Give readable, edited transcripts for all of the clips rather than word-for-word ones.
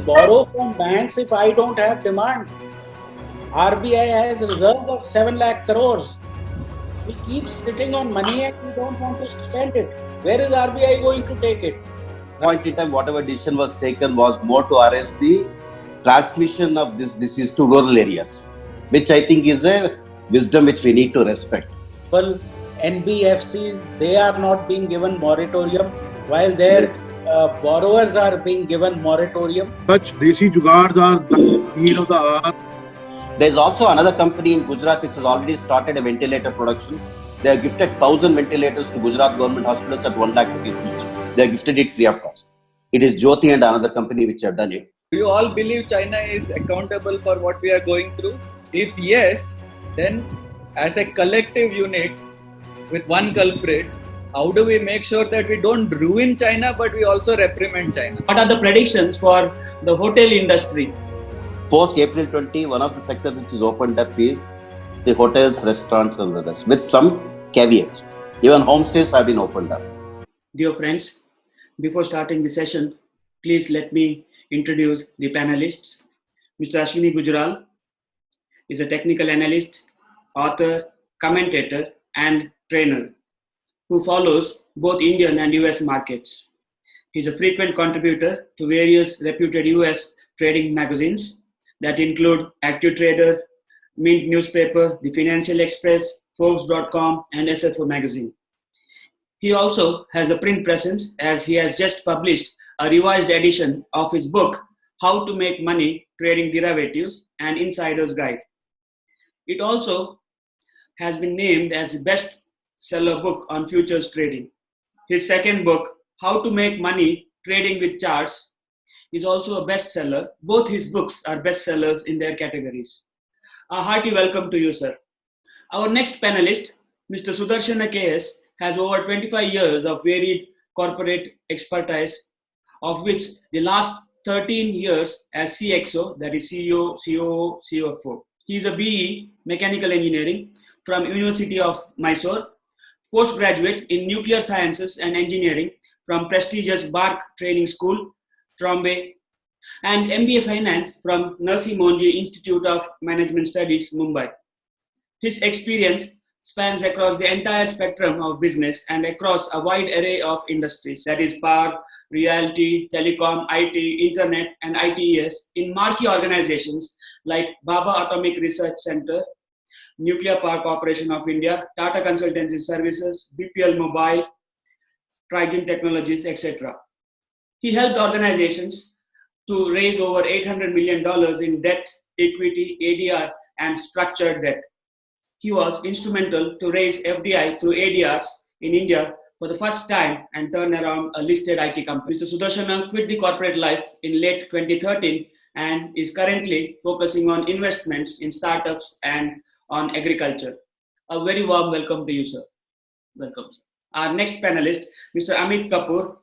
borrow from banks if I don't have demand? RBI has reserve of 7 lakh crores. We keep sitting on money and we don't want to spend it. Where is RBI going to take it? Point in time, whatever decision was taken was more to arrest the transmission of this disease to rural areas, which I think is a wisdom which we need to respect. Well, NBFCs, they are not being given moratorium while their borrowers are being given moratorium. Such desi jugards are the need of the hour. There is also another company in Gujarat which has already started a ventilator production. They have gifted 1,000 ventilators to Gujarat government hospitals at 1 lakh rupees each. They have gifted it free of cost. It is Jyoti and another company which have done it. Do you all believe China is accountable for what we are going through? If yes, then as a collective unit with one culprit, how do we make sure that we don't ruin China but we also reprimand China? What are the predictions for the hotel industry? Post April 20, one of the sectors which is opened up is the hotels, restaurants and others, with some caveats. Even homestays have been opened up. Dear friends, before starting the session, please let me introduce the panelists. Mr. Ashwini Gujral is a technical analyst, author, commentator, and trainer who follows both Indian and US markets. He is a frequent contributor to various reputed US trading magazines that include Active Trader, Mint Newspaper, The Financial Express, Forbes.com, and SFO magazine. He also has a print presence as he has just published a revised edition of his book, How to Make Money Trading Derivatives, an Insider's Guide. It also has been named as the best-seller book on futures trading. His second book, How to Make Money Trading with Charts, is also a bestseller. Both his books are bestsellers in their categories. A hearty welcome to you, sir. Our next panelist, Mr. Sudarshana KS, has over 25 years of varied corporate expertise, of which the last 13 years as CXO, that is CEO, COO, CFO. He is a BE, Mechanical Engineering, from University of Mysore, postgraduate in Nuclear Sciences and Engineering from prestigious BARC Training School, Trombay, and MBA Finance from Narsi Monji Institute of Management Studies, Mumbai. His experience spans across the entire spectrum of business and across a wide array of industries, that is power, realty, telecom, IT, internet, and ITES in marquee organizations like Baba Atomic Research Center, Nuclear Power Corporation of India, Tata Consultancy Services, BPL Mobile, Trigen Technologies, etc. He helped organizations to raise over $800 million in debt, equity, ADR, and structured debt. He was instrumental to raise FDI through ADRs in India for the first time and turn around a listed IT company. Mr. Sudarshana quit the corporate life in late 2013 and is currently focusing on investments in startups and on agriculture. A very warm welcome to you, sir. Welcome, sir. Our next panelist, Mr. Amit Kapoor,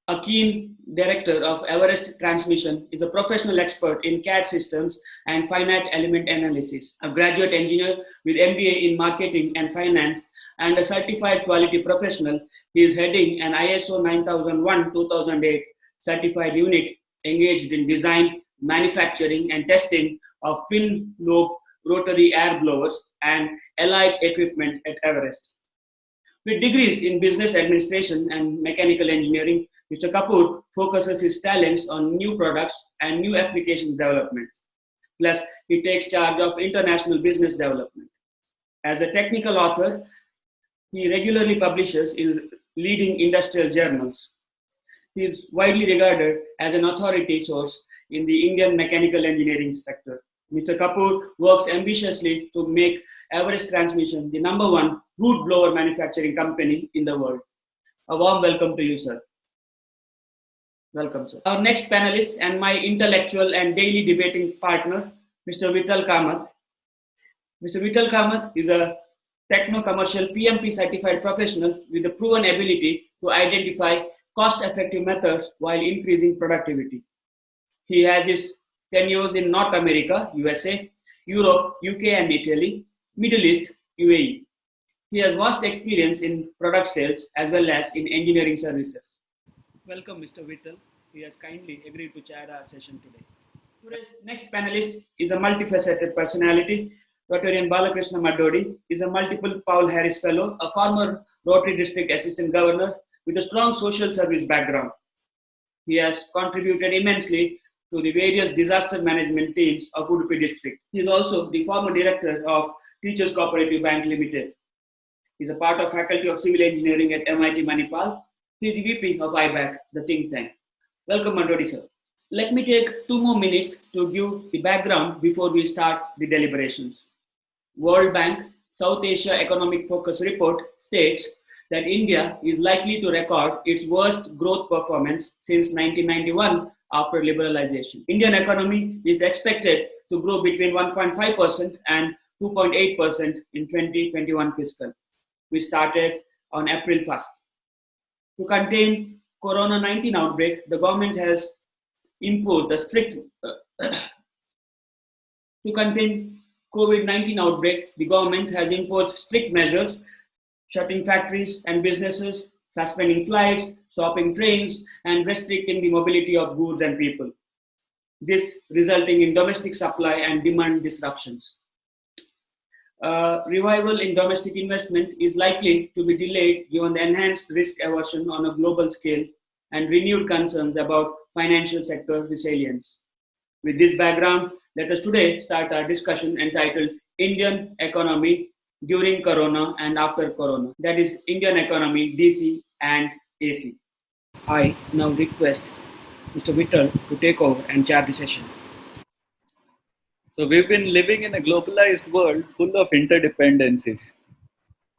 a keen director of Everest Transmission, is a professional expert in CAD systems and finite element analysis, a graduate engineer with MBA in marketing and finance, and a certified quality professional. He is heading an ISO 9001-2008 certified unit engaged in design, manufacturing, and testing of twin lobe rotary air blowers and allied equipment at Everest. With degrees in business administration and mechanical engineering, Mr. Kapoor focuses his talents on new products and new applications development. Plus, he takes charge of international business development. As a technical author, he regularly publishes in leading industrial journals. He is widely regarded as an authority source in the Indian mechanical engineering sector. Mr. Kapoor works ambitiously to make Everest Transmission the #1 root blower manufacturing company in the world. A warm welcome to you, sir. Welcome, sir. Our next panelist and my intellectual and daily debating partner, Mr. Vittal Kamath. Mr. Vittal Kamath is a techno-commercial PMP certified professional with the proven ability to identify cost-effective methods while increasing productivity. He has his tenures in North America, USA, Europe, UK and Italy, Middle East, UAE. He has vast experience in product sales as well as in engineering services. Welcome, Mr. Vittal. He has kindly agreed to chair our session today. Today's next panelist is a multifaceted personality. Dr. N. Balakrishna Madodi is a multiple Paul Harris Fellow, a former Rotary District Assistant Governor with a strong social service background. He has contributed immensely to the various disaster management teams of Udupi District. He is also the former director of Teachers Cooperative Bank Limited. He is a part of Faculty of Civil Engineering at MIT Manipal. He is the VP of IBAC, the think tank. Welcome, Madodi, sir. Let me take 2 more minutes to give the background before we start the deliberations. World Bank South Asia Economic Focus Report states that India is likely to record its worst growth performance since 1991 after liberalization. Indian economy is expected to grow between 1.5% and 2.8% in 2021 fiscal. We started on April 1st. To contain Corona-19 outbreak, the government has imposed a strict to contain COVID-19 outbreak, the government has imposed strict measures, shutting factories and businesses, suspending flights, stopping trains, and restricting the mobility of goods and people. This resulting in domestic supply and demand disruptions. Revival in domestic investment is likely to be delayed given the enhanced risk aversion on a global scale and renewed concerns about financial sector resilience. With this background, let us today start our discussion entitled Indian Economy During Corona and After Corona. That is Indian Economy, DC and AC. I now request Mr. Vittal to take over and chair the session. So we've been living in a globalized world full of interdependencies.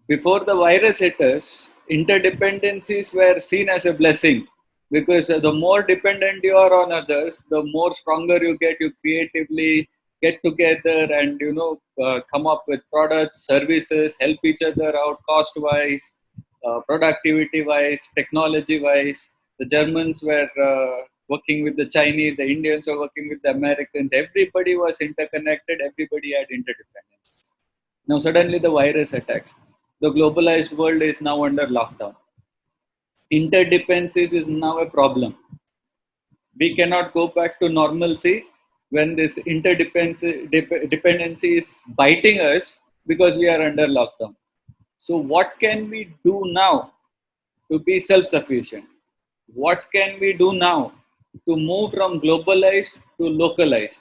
Before the virus hit us, interdependencies were seen as a blessing because the more dependent you are on others, the more stronger you get. You creatively get together and come up with products, services, help each other out cost-wise, productivity-wise, technology-wise. The Germans were working with the Chinese, the Indians were working with the Americans. Everybody was interconnected. Everybody had interdependence. Now suddenly the virus attacks. The globalized world is now under lockdown. Interdependencies is now a problem. We cannot go back to normalcy when this interdependency is biting us because we are under lockdown. So what can we do now to be self-sufficient? What can we do now to move from globalized to localized?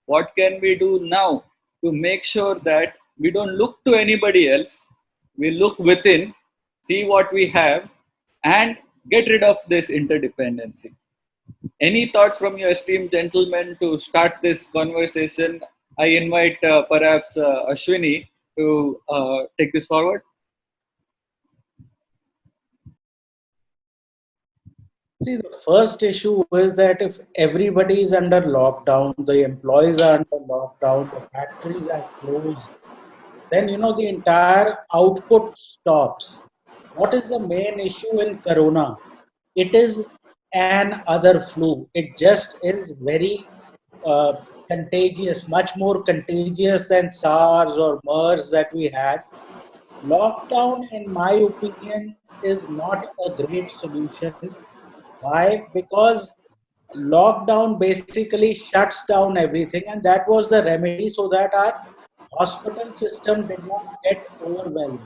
What can we do now to make sure that we don't look to anybody else? We look within, see what we have, and get rid of this interdependency. Any thoughts from your esteemed gentlemen to start this conversation? I invite perhaps Ashwini to take this forward. See, the first issue is that if everybody is under lockdown, the employees are under lockdown, the factories are closed, then the entire output stops. What is the main issue in Corona? It is an other flu. It just is very contagious, much more contagious than SARS or MERS that we had. Lockdown, in my opinion, is not a great solution. Why? Because lockdown basically shuts down everything, and that was the remedy so that our hospital system did not get overwhelmed.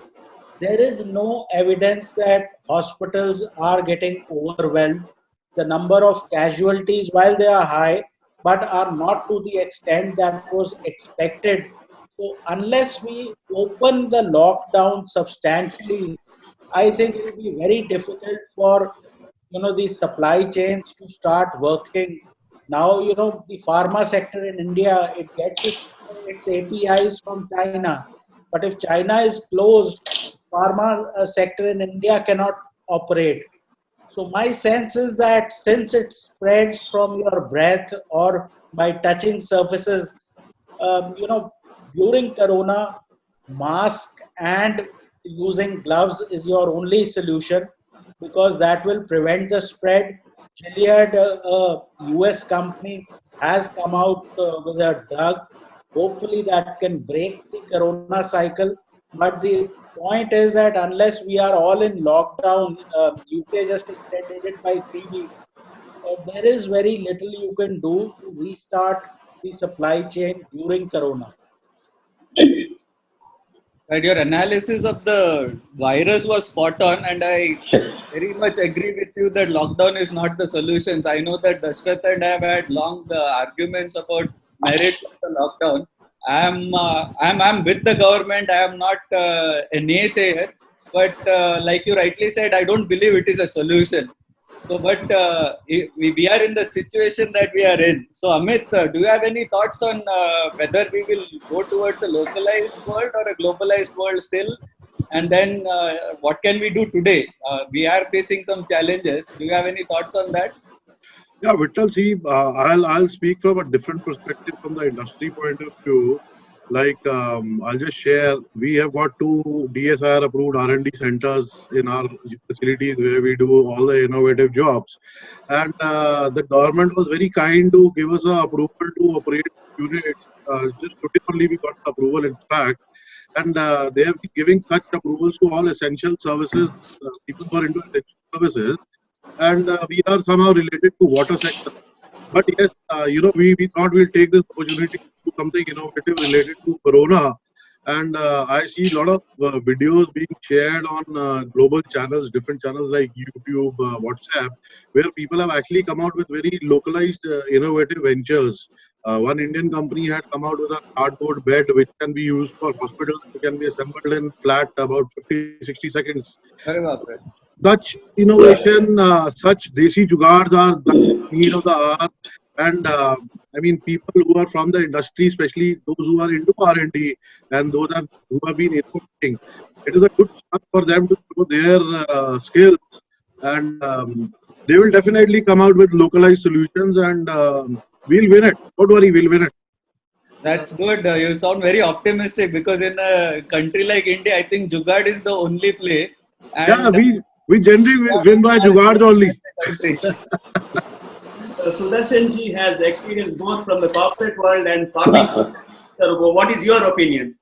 There is no evidence that hospitals are getting overwhelmed. The number of casualties, while they are high, but are not to the extent that was expected. So unless we open the lockdown substantially, I think it will be very difficult for the supply chains to start working. Now the pharma sector in India, it gets its APIs from China, but if China is closed, pharma sector in India cannot operate. So my sense is that since it spreads from your breath or by touching surfaces, during Corona, mask and using gloves is your only solution, because that will prevent the spread. Gilead, a US company, has come out with a drug. Hopefully that can break the Corona cycle. But the point is that unless we are all in lockdown, UK just extended it by 3 weeks. there is very little you can do to restart the supply chain during Corona. Right, your analysis of the virus was spot on, and I very much agree with you that lockdown is not the solutions. I know that Dashrath and I have had long arguments about merits of the lockdown. I'm with the government. I am not a naysayer, but like you rightly said, I don't believe it is a solution. So, but we are in the situation that we are in. So, Amit, do you have any thoughts on whether we will go towards a localized world or a globalized world still? And then, what can we do today? We are facing some challenges. Do you have any thoughts on that? Yeah, Vittal, see, I'll speak from a different perspective from the industry point of view. Like, I'll just share, we have got 2 DSIR approved R&D centers in our facilities where we do all the innovative jobs. And the government was very kind to give us a approval to operate units. Just today only we got the approval, in fact. And they have been giving such approvals to all essential services, people who are into essential services. And we are somehow related to water sector. But yes, we thought we'll take this opportunity to do something innovative related to Corona. And I see a lot of videos being shared on global channels, different channels like YouTube, WhatsApp, where people have actually come out with very localized, innovative ventures. One Indian company had come out with a cardboard bed which can be used for hospitals. It can be assembled in flat about 50-60 seconds. Such innovation, such desi jugards are the need of the hour. And I mean, people who are from the industry, especially those who are into R&D and those who have been innovating, it is a good chance for them to show their skills. And they will definitely come out with localized solutions, and we'll win it. Don't worry, we'll win it. That's good. You sound very optimistic because in a country like India, I think Jugaad is the only play. And yeah, we generally win by Jugaad only. Sudarshan ji has experience both from the corporate world and farming. So what is your opinion?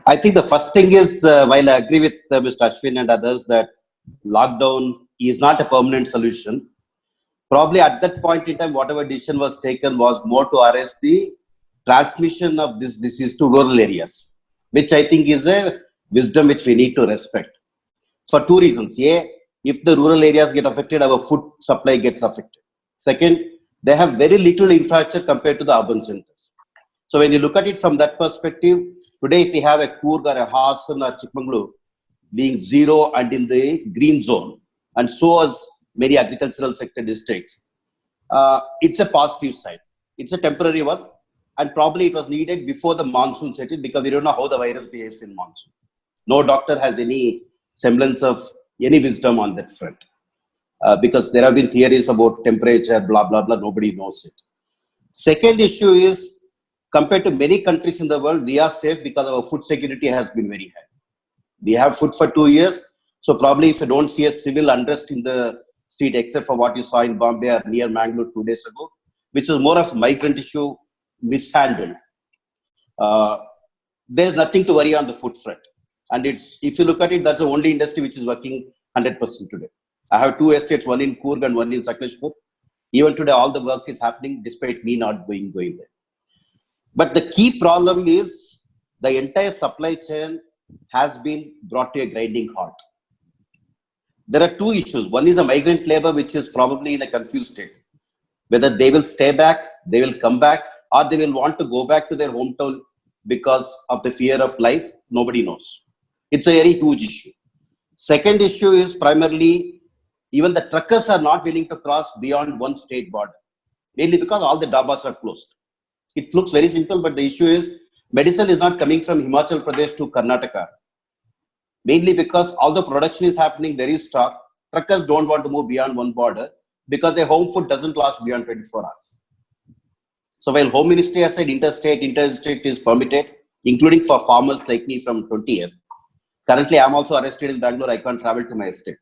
I think the first thing is, while I agree with Mr. Ashwin and others that lockdown is not a permanent solution, probably at that point in time, whatever decision was taken was more to arrest the transmission of this disease to rural areas, which I think is a wisdom which we need to respect. For 2 reasons. A, if the rural areas get affected, our food supply gets affected. Second, they have very little infrastructure compared to the urban centers. So when you look at it from that perspective, today if we have a Coorg or a Hassan or Chikmagalur being 0 and in the green zone, and so as many agricultural sector districts, it's a positive side. It's a temporary one, and probably it was needed before the monsoon set in, because we don't know how the virus behaves in monsoon. No doctor has any semblance of any wisdom on that front. Because there have been theories about temperature, blah, blah, blah, nobody knows it. Second issue is, compared to many countries in the world, we are safe because our food security has been very high. We have food for 2 years, so probably if you don't see a civil unrest in the street, except for what you saw in Bombay or near Mangalore 2 days ago, which was more of a migrant issue mishandled, there's nothing to worry on the food front. And if you look at it, that's the only industry which is working 100% today. I have 2 estates, one in Coorg and one in Sakleshpur. Even today, all the work is happening despite me not going there. But the key problem is the entire supply chain has been brought to a grinding halt. There are 2 issues. One is a migrant labor, which is probably in a confused state. Whether they will stay back, they will come back, or they will want to go back to their hometown because of the fear of life, nobody knows. It's a very huge issue. Second issue is primarily, even the truckers are not willing to cross beyond one state border, mainly because all the dabas are closed. It looks very simple, but the issue is medicine is not coming from Himachal Pradesh to Karnataka. Mainly because all the production is happening, there is stock. Truckers don't want to move beyond one border because their home food doesn't last beyond 24 hours. So while Home Ministry has said interstate, interdistrict is permitted, including for farmers like me from 20th. Currently, I'm also arrested in Bangalore. I can't travel to my estate.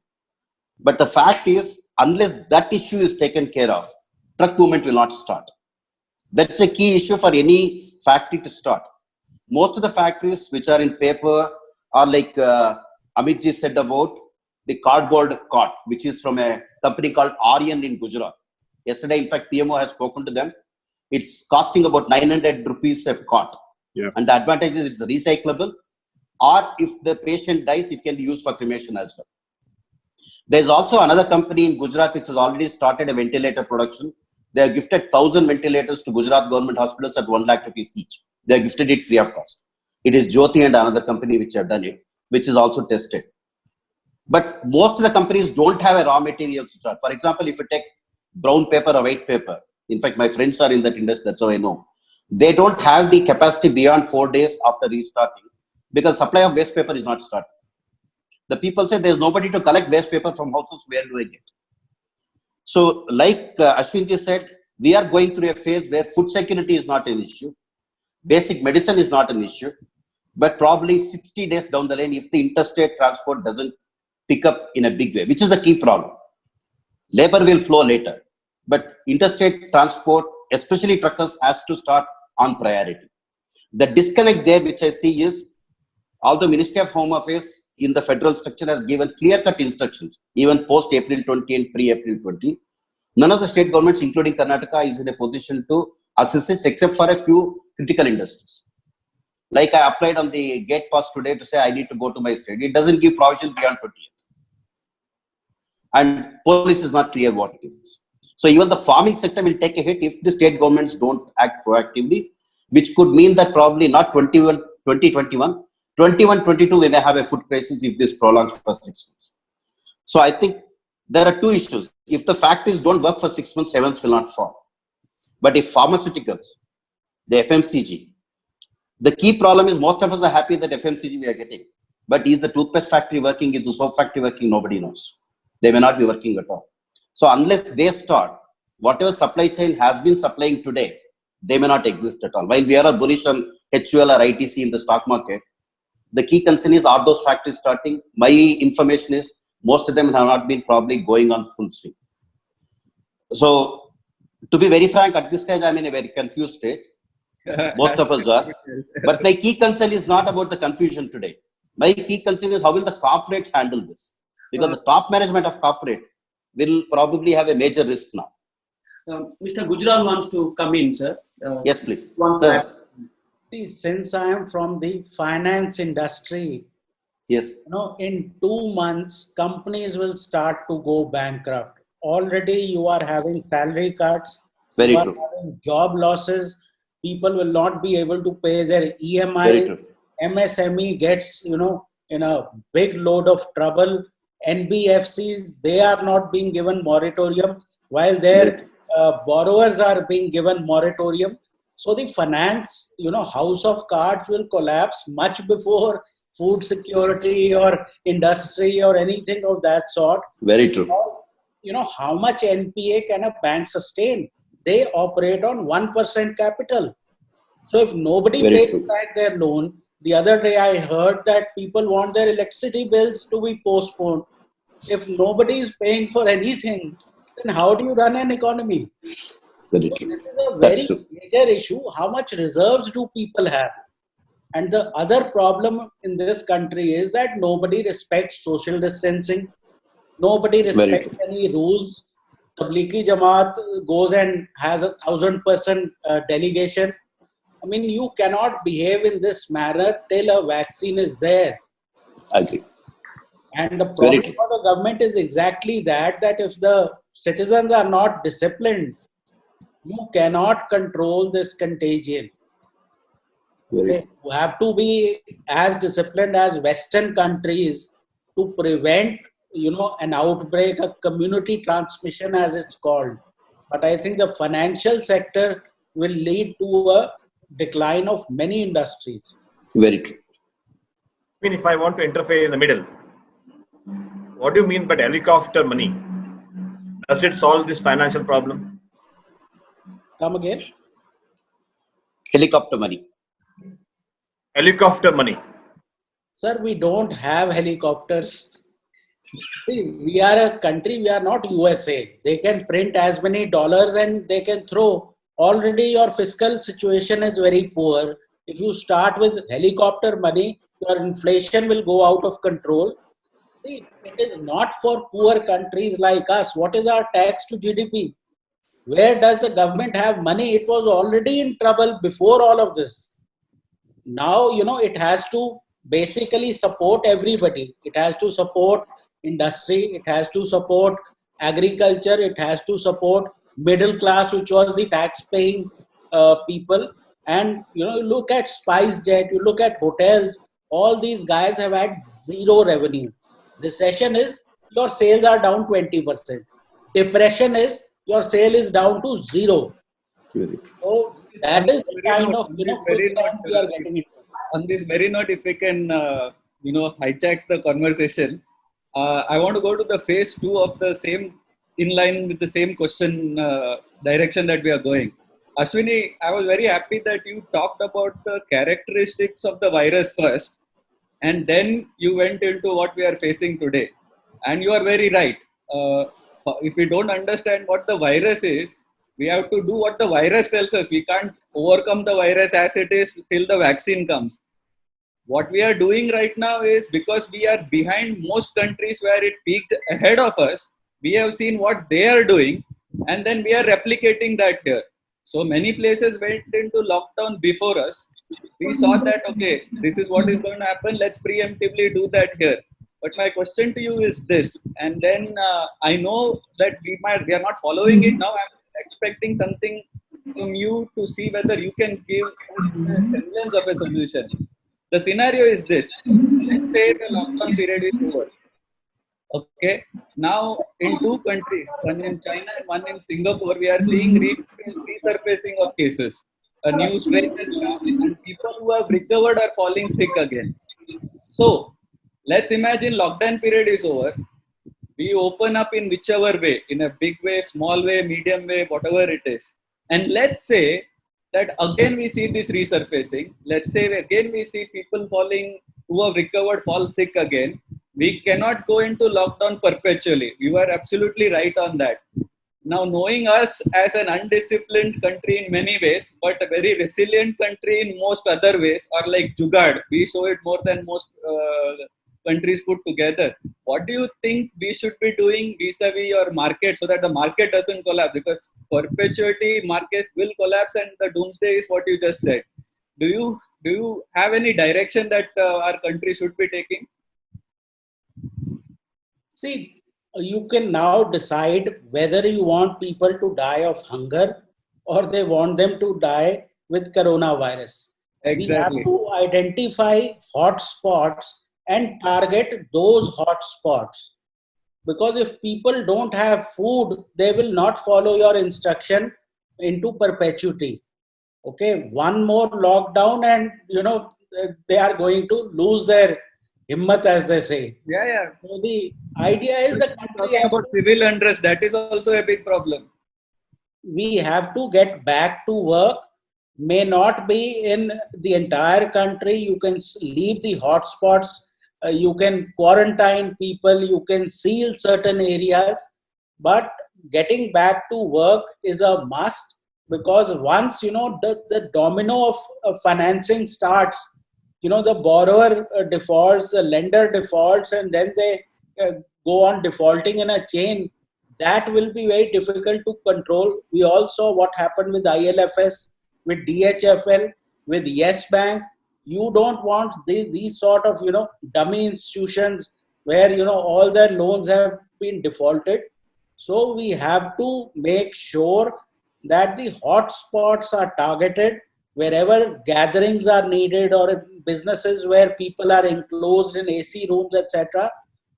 But the fact is, unless that issue is taken care of, truck movement will not start. That's a key issue for any factory to start. Most of the factories which are in paper are like Amitji said about the cardboard cart, which is from a company called Aryan in Gujarat. Yesterday, in fact, PMO has spoken to them. It's costing about 900 rupees a cot. Yeah. And the advantage is it's recyclable, or if the patient dies, it can be used for cremation as well. There's also another company in Gujarat which has already started a ventilator production. They have gifted 1,000 ventilators to Gujarat government hospitals at 1 lakh rupees each. They have gifted it free of cost. It is Jyoti and another company which have done it, which is also tested. But most of the companies don't have a raw material to start. For example, if you take brown paper or white paper, in fact, my friends are in that industry, that's how I know. They don't have the capacity beyond 4 days after restarting because supply of waste paper is not started. The people say there's nobody to collect waste paper from houses, where do I get? So like Ashwinji said, we are going through a phase where food security is not an issue. Basic medicine is not an issue. But probably 60 days down the line, if the interstate transport doesn't pick up in a big way, which is the key problem. Labor will flow later. But interstate transport, especially truckers, has to start on priority. The disconnect there, which I see is, although Ministry of Home Affairs in the federal structure has given clear-cut instructions, even post-April 20 and pre-April 20, none of the state governments, including Karnataka, is in a position to assist it except for a few critical industries. Like I applied on the gate pass today to say I need to go to my state. It doesn't give provision beyond 20th. And police is not clear what it is. So even the farming sector will take a hit if the state governments don't act proactively, which could mean that probably not 2021, 21-22 we may have a food crisis if this prolongs for 6 months. So I think there are two issues. If the factories don't work for 6 months, heavens will not fall. But if pharmaceuticals, the FMCG, the key problem is most of us are happy that FMCG we are getting. But is the toothpaste factory working? Is the soap factory working? Nobody knows. They may not be working at all. So unless they start, whatever supply chain has been supplying today, they may not exist at all. While we are bullish on HUL or ITC in the stock market, the key concern is, are those factories starting? My information is most of them have not been probably going on full swing. So to be very frank, at this stage, I'm in a very confused state. Most of us are. But my key concern is not about the confusion today. My key concern is how will the corporates handle this? Because the top management of corporate will probably have a major risk now. Mr. Gujral wants to come in, sir. Yes, please. Sir. See, since I am from the finance industry, Yes. In 2 months, companies will start to go bankrupt. Already you are having salary cuts, Very you are true. having job losses, people will not be able to pay their Very EMI, true. MSME gets, in a big load of trouble. NBFCs, they are not being given moratorium while their borrowers are being given moratorium. So the finance, house of cards will collapse much before food security or industry or anything of that sort. Very true. How much NPA can a bank sustain? They operate on 1% capital. So if nobody Very pays true. back their loan, the other day I heard that people want their electricity bills to be postponed. If nobody is paying for anything, then how do you run an economy? Very So true. this is a That's very true. major issue. How much reserves do people have? And the other problem in this country is that nobody respects social distancing. Nobody Very respects true. any rules. Tablighi Jamaat goes and has 1,000% delegation. I mean, you cannot behave in this manner till a vaccine is there. I agree. And the Very problem true. for the government is exactly that if the citizens are not disciplined, you cannot control this contagion. Very true. You have to be as disciplined as Western countries to prevent, an outbreak, a community transmission as it's called. But I think the financial sector will lead to a decline of many industries. Very true. I mean, if I want to interfere in the middle, what do you mean by helicopter money? Does it solve this financial problem? Come again? Helicopter money. Helicopter money. Sir, we don't have helicopters. See, we are a country, we are not USA. They can print as many dollars and they can throw. Already your fiscal situation is very poor. If you start with helicopter money, your inflation will go out of control. See, it is not for poor countries like us. What is our tax to GDP? Where does the government have money? It was already in trouble before all of this. Now, it has to basically support everybody. It has to support industry. It has to support agriculture. It has to support middle class, which was the tax paying people. And, you look at SpiceJet, you look at hotels, all these guys have had zero revenue. Recession is your sales are down 20%. Depression is your sale is down to zero. So that is the kind of quicksand we are getting into. On this very note, if we can hijack the conversation, I want to go to the phase 2 of the same, in line with the same question direction that we are going. Ashwini, I was very happy that you talked about the characteristics of the virus first, and then you went into what we are facing today. And you are very right. If we don't understand what the virus is, we have to do what the virus tells us. We can't overcome the virus as it is till the vaccine comes. What we are doing right now is, because we are behind most countries where it peaked ahead of us, we have seen what they are doing, and then we are replicating that here. So many places went into lockdown before us. We saw that, okay, this is what is going to happen. Let's preemptively do that here. But my question to you is this, and then I know that we are not following it now. I'm expecting something from you to see whether you can give us a semblance of a solution. The scenario is this. Let's say the lockdown period is over. Okay. Now, in two countries, one in China and one in Singapore, we are seeing resurfacing of cases. A new strain has come, and people who have recovered are falling sick again. So, let's imagine lockdown period is over. We open up in whichever way, in a big way, small way, medium way, whatever it is. And let's say that again we see this resurfacing. Let's say again we see people falling, who have recovered fall sick again. We cannot go into lockdown perpetually. You are absolutely right on that. Now, knowing us as an undisciplined country in many ways, but a very resilient country in most other ways, or like Jugaad, we show it more than most countries put together. What do you think we should be doing vis-a-vis your market so that the market doesn't collapse? Because perpetuity, market will collapse, and the doomsday is what you just said. Do you have any direction that our country should be taking? See, you can now decide whether you want people to die of hunger or they want them to die with coronavirus. Exactly. We have to identify hot spots and target those hot spots. Because if people don't have food, they will not follow your instruction into perpetuity. Okay, one more lockdown and they are going to lose their himmat, as they say. Yeah. So the idea is the country has about civil unrest. That is also a big problem. We have to get back to work. May not be in the entire country. You can leave the hotspots. You can quarantine people. You can seal certain areas. But getting back to work is a must, because once the domino of financing starts, the borrower defaults, the lender defaults, and then they go on defaulting in a chain. That will be very difficult to control. We all saw what happened with ILFS, with DHFL, with Yes Bank. You don't want these sort of dummy institutions where all their loans have been defaulted. So we have to make sure that the hot spots are targeted, wherever gatherings are needed, or businesses where people are enclosed in AC rooms, etc.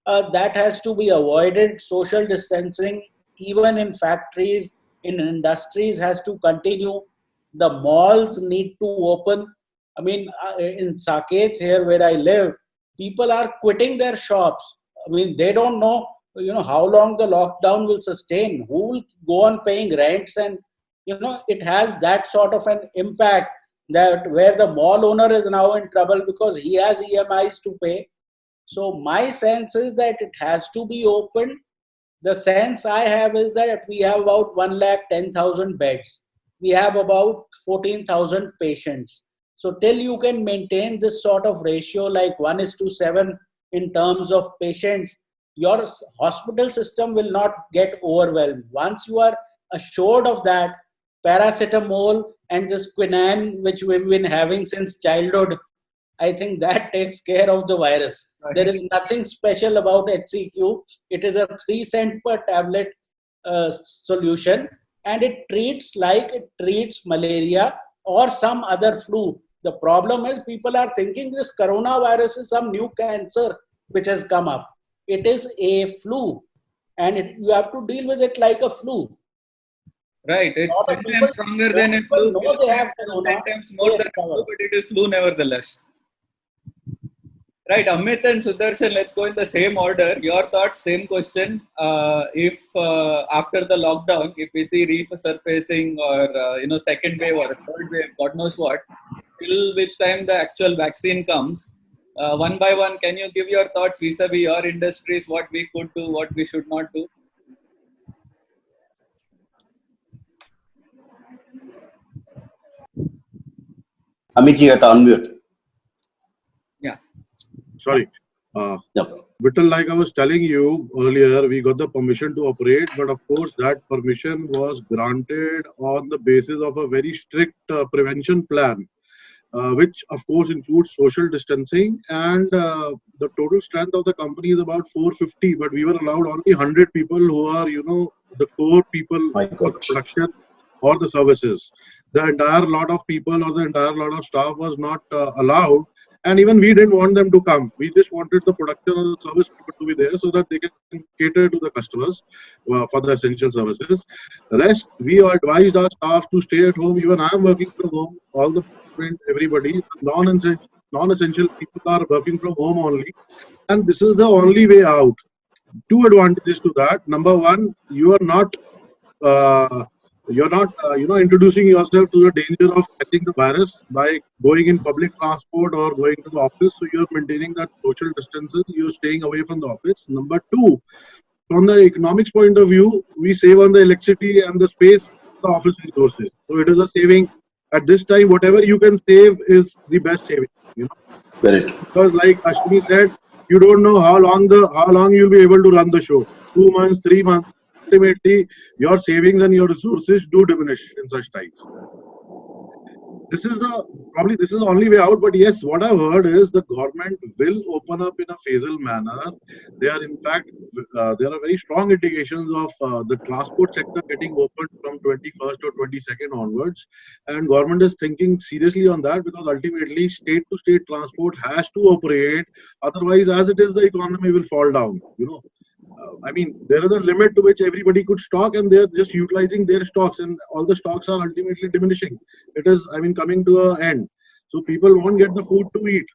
That has to be avoided. Social distancing, even in factories, in industries, has to continue. The malls need to open. I mean, in Saket, here where I live, people are quitting their shops. I mean, they don't know, how long the lockdown will sustain. Who will go on paying rents? And it has that sort of an impact, that where the mall owner is now in trouble because he has EMIs to pay. So my sense is that it has to be opened. The sense I have is that we have about 110,000 beds. We have about 14,000 patients. So till you can maintain this sort of ratio, like 1:7 in terms of patients, your hospital system will not get overwhelmed. Once you are assured of that, paracetamol and this quinine, which we've been having since childhood, I think that takes care of the virus. Right. There is nothing special about HCQ. It is a 3 cent per tablet solution, and it treats like it treats malaria or some other flu. The problem is people are thinking this coronavirus is some new cancer which has come up. It is a flu, and you have to deal with it like a flu. Right, it's Lot 10 of times people- stronger than a flu. know they have 10 corona, times more they than a recover. flu, but it is flu nevertheless. Right, Amit and Sudarshan, let's go in the same order. Your thoughts, same question. If after the lockdown, if we see resurfacing or second wave or a third wave, God knows what, till which time the actual vaccine comes, one by one, can you give your thoughts vis-a-vis your industries, what we could do, what we should not do? Amitji, you have to unmute. Yeah. Sorry. Yep. Vittal, like I was telling you earlier, we got the permission to operate, but of course that permission was granted on the basis of a very strict prevention plan, which of course includes social distancing, and the total strength of the company is about 450, but we were allowed only 100 people who are, the core people My for God. the production or the services. The entire lot of people or the entire lot of staff was not allowed. And even we didn't want them to come. We just wanted the production or the service people to be there so that they can cater to the customers for the essential services. The rest, we advised our staff to stay at home. Even I am working from home. All the everybody, non-essential people are working from home only. And this is the only way out. Two advantages to that. Number one, you are not introducing yourself to the danger of catching the virus by going in public transport or going to the office. So you're maintaining that social distances. You're staying away from the office. Number two, from the economics point of view, we save on the electricity and the space, the office resources. So it is a saving. At this time, whatever you can save is the best saving. Very true. Because like Ashwini said, you don't know how long you'll be able to run the show. 2 months, 3 months. Ultimately, your savings and your resources do diminish in such times. This is the only way out. But yes, what I've heard is the government will open up in a phasal manner. There are very strong indications of the transport sector getting opened from 21st or 22nd onwards, and government is thinking seriously on that, because ultimately state-to-state transport has to operate. Otherwise, as it is, the economy will fall down. There is a limit to which everybody could stock, and they're just utilizing their stocks, and all the stocks are ultimately diminishing. It is, coming to an end. So people won't get the food to eat.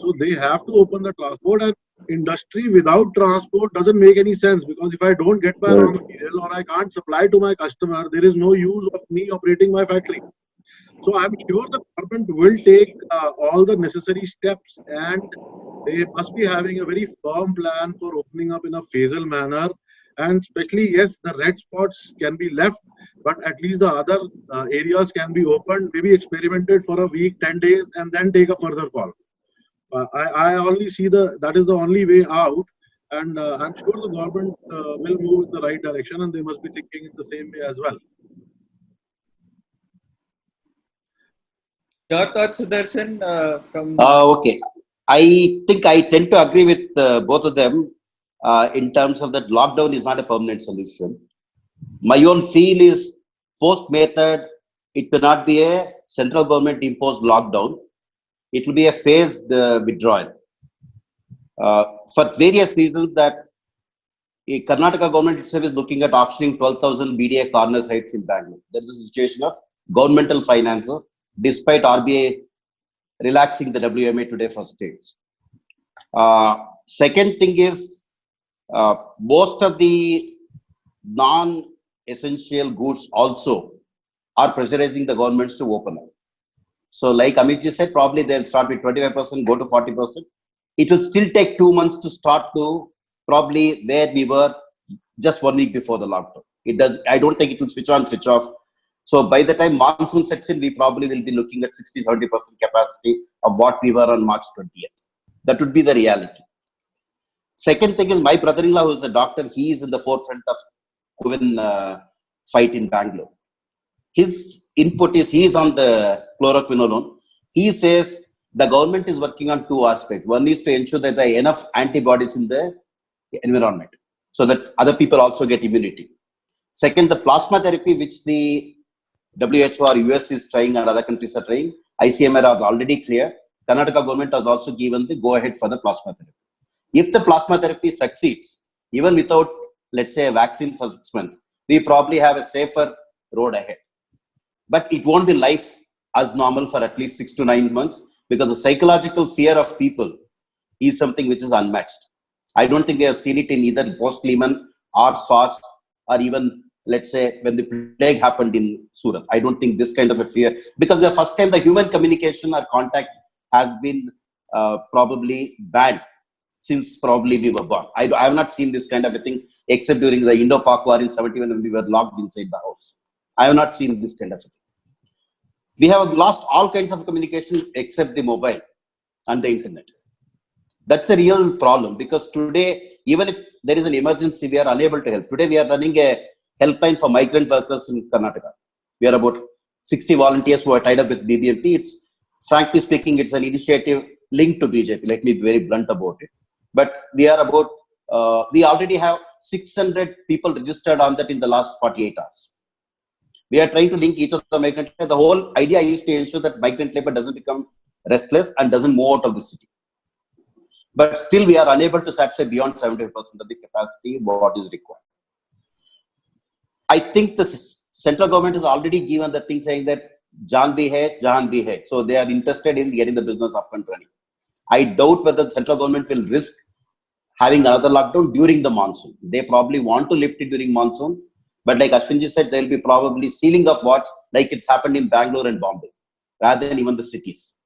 So they have to open the transport, and industry without transport doesn't make any sense, because if I don't get my raw material or I can't supply to my customer, there is no use of me operating my factory. So I'm sure the government will take all the necessary steps, and they must be having a very firm plan for opening up in a phasal manner. And especially, yes, the red spots can be left, but at least the other areas can be opened, maybe experimented for a week, 10 days, and then take a further call. I only see that is the only way out. And I'm sure the government will move in the right direction, and they must be thinking in the same way as well. Your thoughts, Sudarshan, from... Okay. I think I tend to agree with both of them in terms of that lockdown is not a permanent solution. My own feel is post-May 3rd, it will not be a central government imposed lockdown. It will be a phased withdrawal. For various reasons that a Karnataka government itself is looking at auctioning 12,000 BDA corner sites in Bangalore. There is a situation of governmental finances, despite RBI relaxing the WMA today for states. Second thing is, most of the non-essential goods also are pressurizing the governments to open up. So like Amitji said, probably they'll start with 25%, go to 40%. It will still take 2 months to start to probably where we were just 1 week before the lockdown. I don't think it will switch on, switch off. So by the time monsoon sets in, we probably will be looking at 60-70% capacity of what we were on March 20th. That would be the reality. Second thing is, my brother-in-law, who is a doctor, he is in the forefront of even fight in Bangalore. His input is, he is on the chloroquinolone. He says the government is working on two aspects. One is to ensure that there are enough antibodies in the environment so that other people also get immunity. Second, the plasma therapy, which the WHO or US is trying and other countries are trying, ICMR has already cleared. Karnataka government has also given the go-ahead for the plasma therapy. If the plasma therapy succeeds, even without, let's say, a vaccine for 6 months, we probably have a safer road ahead. But it won't be life as normal for at least 6 to 9 months, because the psychological fear of people is something which is unmatched. I don't think we have seen it in either post-Lehman or SARS, or even, let's say, when the plague happened in Surat. I don't think this kind of a fear, because the first time the human communication or contact has been probably banned since probably we were born. I have not seen this kind of a thing except during the Indo-Pak War in 71 when we were locked inside the house. I have not seen this kind of a thing. We have lost all kinds of communication except the mobile and the internet. That's a real problem, because today, even if there is an emergency, we are unable to help. Today, we are running a helpline for migrant workers in Karnataka. We are about 60 volunteers who are tied up with BBMP. It's, frankly speaking, it's an initiative linked to BJP. Let me be very blunt about it. But we are about, we already have 600 people registered on that in the last 48 hours. We are trying to link each of the migrant labor. The whole idea is to ensure that migrant labor doesn't become restless and doesn't move out of the city. But still, we are unable to satisfy beyond 75% of the capacity what is required. I think the central government has already given the thing saying that Jaan bhi hai, Jahan bhi hai. So they are interested in getting the business up and running. I doubt whether the central government will risk having another lockdown during the monsoon. They probably want to lift it during monsoon. But like Ashwinji said, there will be probably sealing of watch like it's happened in Bangalore and Bombay, rather than even the cities.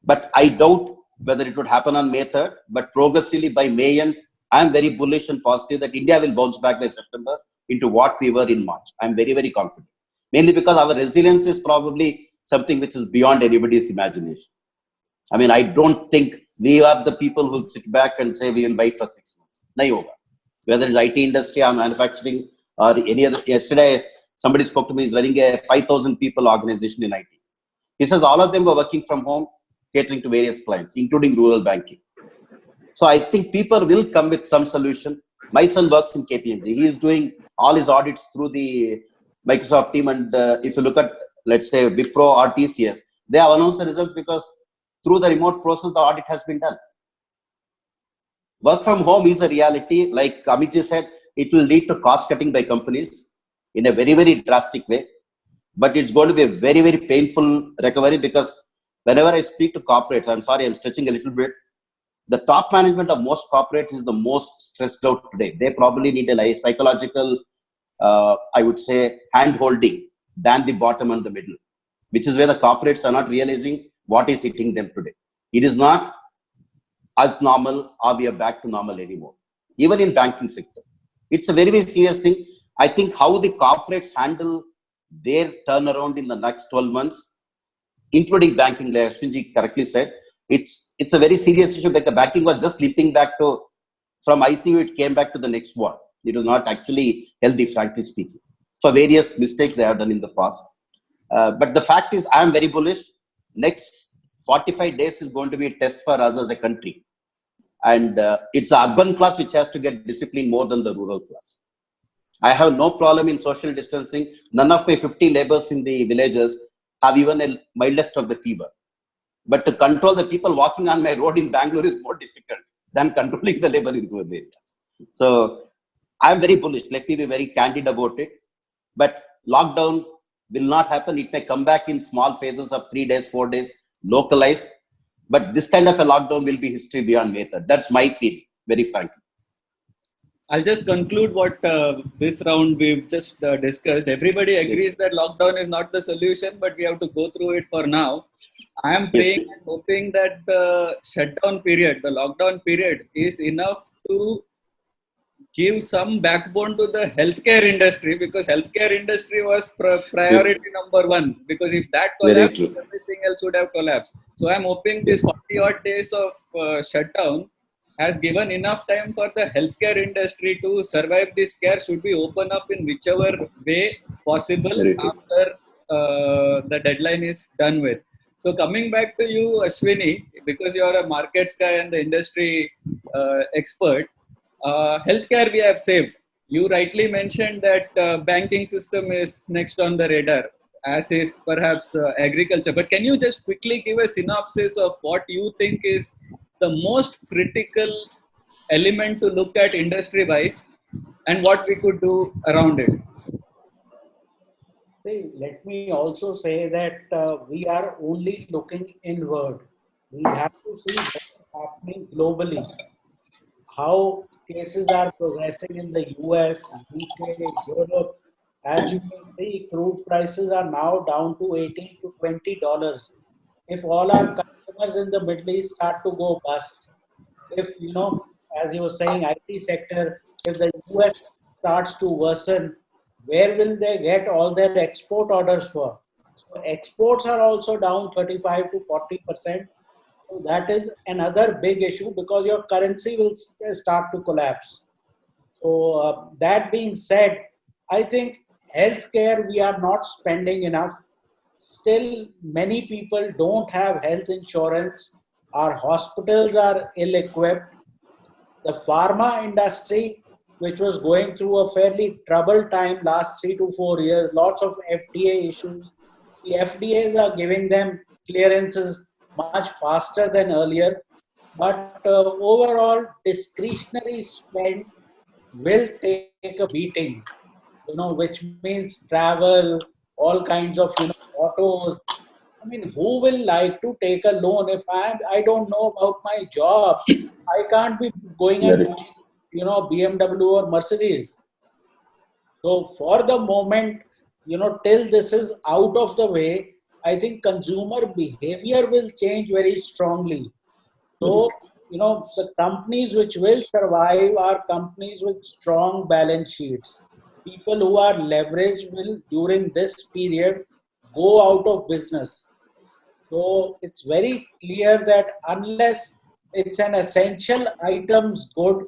But I doubt whether it would happen on May 3rd, but progressively by May end, I am very bullish and positive that India will bounce back by September into what we were in March. I am very, very confident. Mainly because our resilience is probably something which is beyond anybody's imagination. I mean, I don't think we are the people who will sit back and say we will wait for 6 months. Nahi hoga. Whether it's IT industry or manufacturing or any other. Yesterday, somebody spoke to me, he's running a 5,000 people organization in IT. He says all of them were working from home, catering to various clients, including rural banking. So I think people will come with some solution. My son works in KPMG. He is doing all his audits through the Microsoft team. And if you look at, let's say, Wipro or TCS, they have announced the results because through the remote process, the audit has been done. Work from home is a reality. Like Amit said, it will lead to cost cutting by companies in a very, very drastic way. But it's going to be a very, very painful recovery, because whenever I speak to corporates, I'm sorry, I'm stretching a little bit. The top management of most corporates is the most stressed out today. They probably need a psychological, I would say, hand-holding than the bottom and the middle, which is where the corporates are not realizing what is hitting them today. It is not as normal or we are back to normal anymore. Even in banking sector, it's a very, very serious thing. I think how the corporates handle their turnaround in the next 12 months, including banking, like Ashwinji correctly said, it's a very serious issue. Like the banking was just leaping back to, from ICU, it came back to the next one. It was not actually healthy, frankly speaking, for various mistakes they have done in the past. But the fact is, I am very bullish. Next 45 days is going to be a test for us as a country. And it's the urban class which has to get disciplined more than the rural class. I have no problem in social distancing. None of my 50 laborers in the villages have even a mildest of the fever. But to control the people walking on my road in Bangalore is more difficult than controlling the labor in rural areas. So I'm very bullish. Let me be very candid about it. But lockdown will not happen. It may come back in small phases of 3 days, 4 days, localized. But this kind of a lockdown will be history beyond May 3rd. That's my feeling, very frankly. I'll just conclude what this round we've just discussed. Everybody agrees that lockdown is not the solution, but we have to go through it for now. I am praying and hoping that the shutdown period, the lockdown period, is enough to give some backbone to the healthcare industry, because healthcare industry was priority number one. Because if that collapsed, everything else would have collapsed. So I'm hoping this 40 odd days of shutdown has given enough time for the healthcare industry to survive this scare. Should we open up in whichever way possible Very true. after the deadline is done with. So coming back to you, Ashwini, because you are a markets guy and the industry expert, healthcare we have saved. You rightly mentioned that banking system is next on the radar, as is perhaps agriculture. But can you just quickly give a synopsis of what you think is the most critical element to look at industry-wise and what we could do around it? See, let me also say that we are only looking inward. We have to see what's happening globally, how cases are progressing in the US, UK, Europe. As you can see, crude prices are now down to $18 to $20. If all our customers in the Middle East start to go bust, if as you were saying, IT sector, if the US starts to worsen, where will they get all their export orders for? So exports are also down 35 to 40%. So that is another big issue because your currency will start to collapse. So that being said, I think healthcare we are not spending enough. Still, many people don't have health insurance. Our hospitals are ill-equipped. The pharma industry, which was going through a fairly troubled time last 3 to 4 years, lots of FDA issues. The FDAs are giving them clearances much faster than earlier, but overall discretionary spend will take a beating, which means travel, all kinds of, autos. I mean, who will like to take a loan if I don't know about my job? I can't be going and Very buying, BMW or Mercedes. So for the moment, till this is out of the way, I think consumer behavior will change very strongly. So, the companies which will survive are companies with strong balance sheets. People who are leveraged will, during this period, go out of business. So it's very clear that unless it's an essential items good,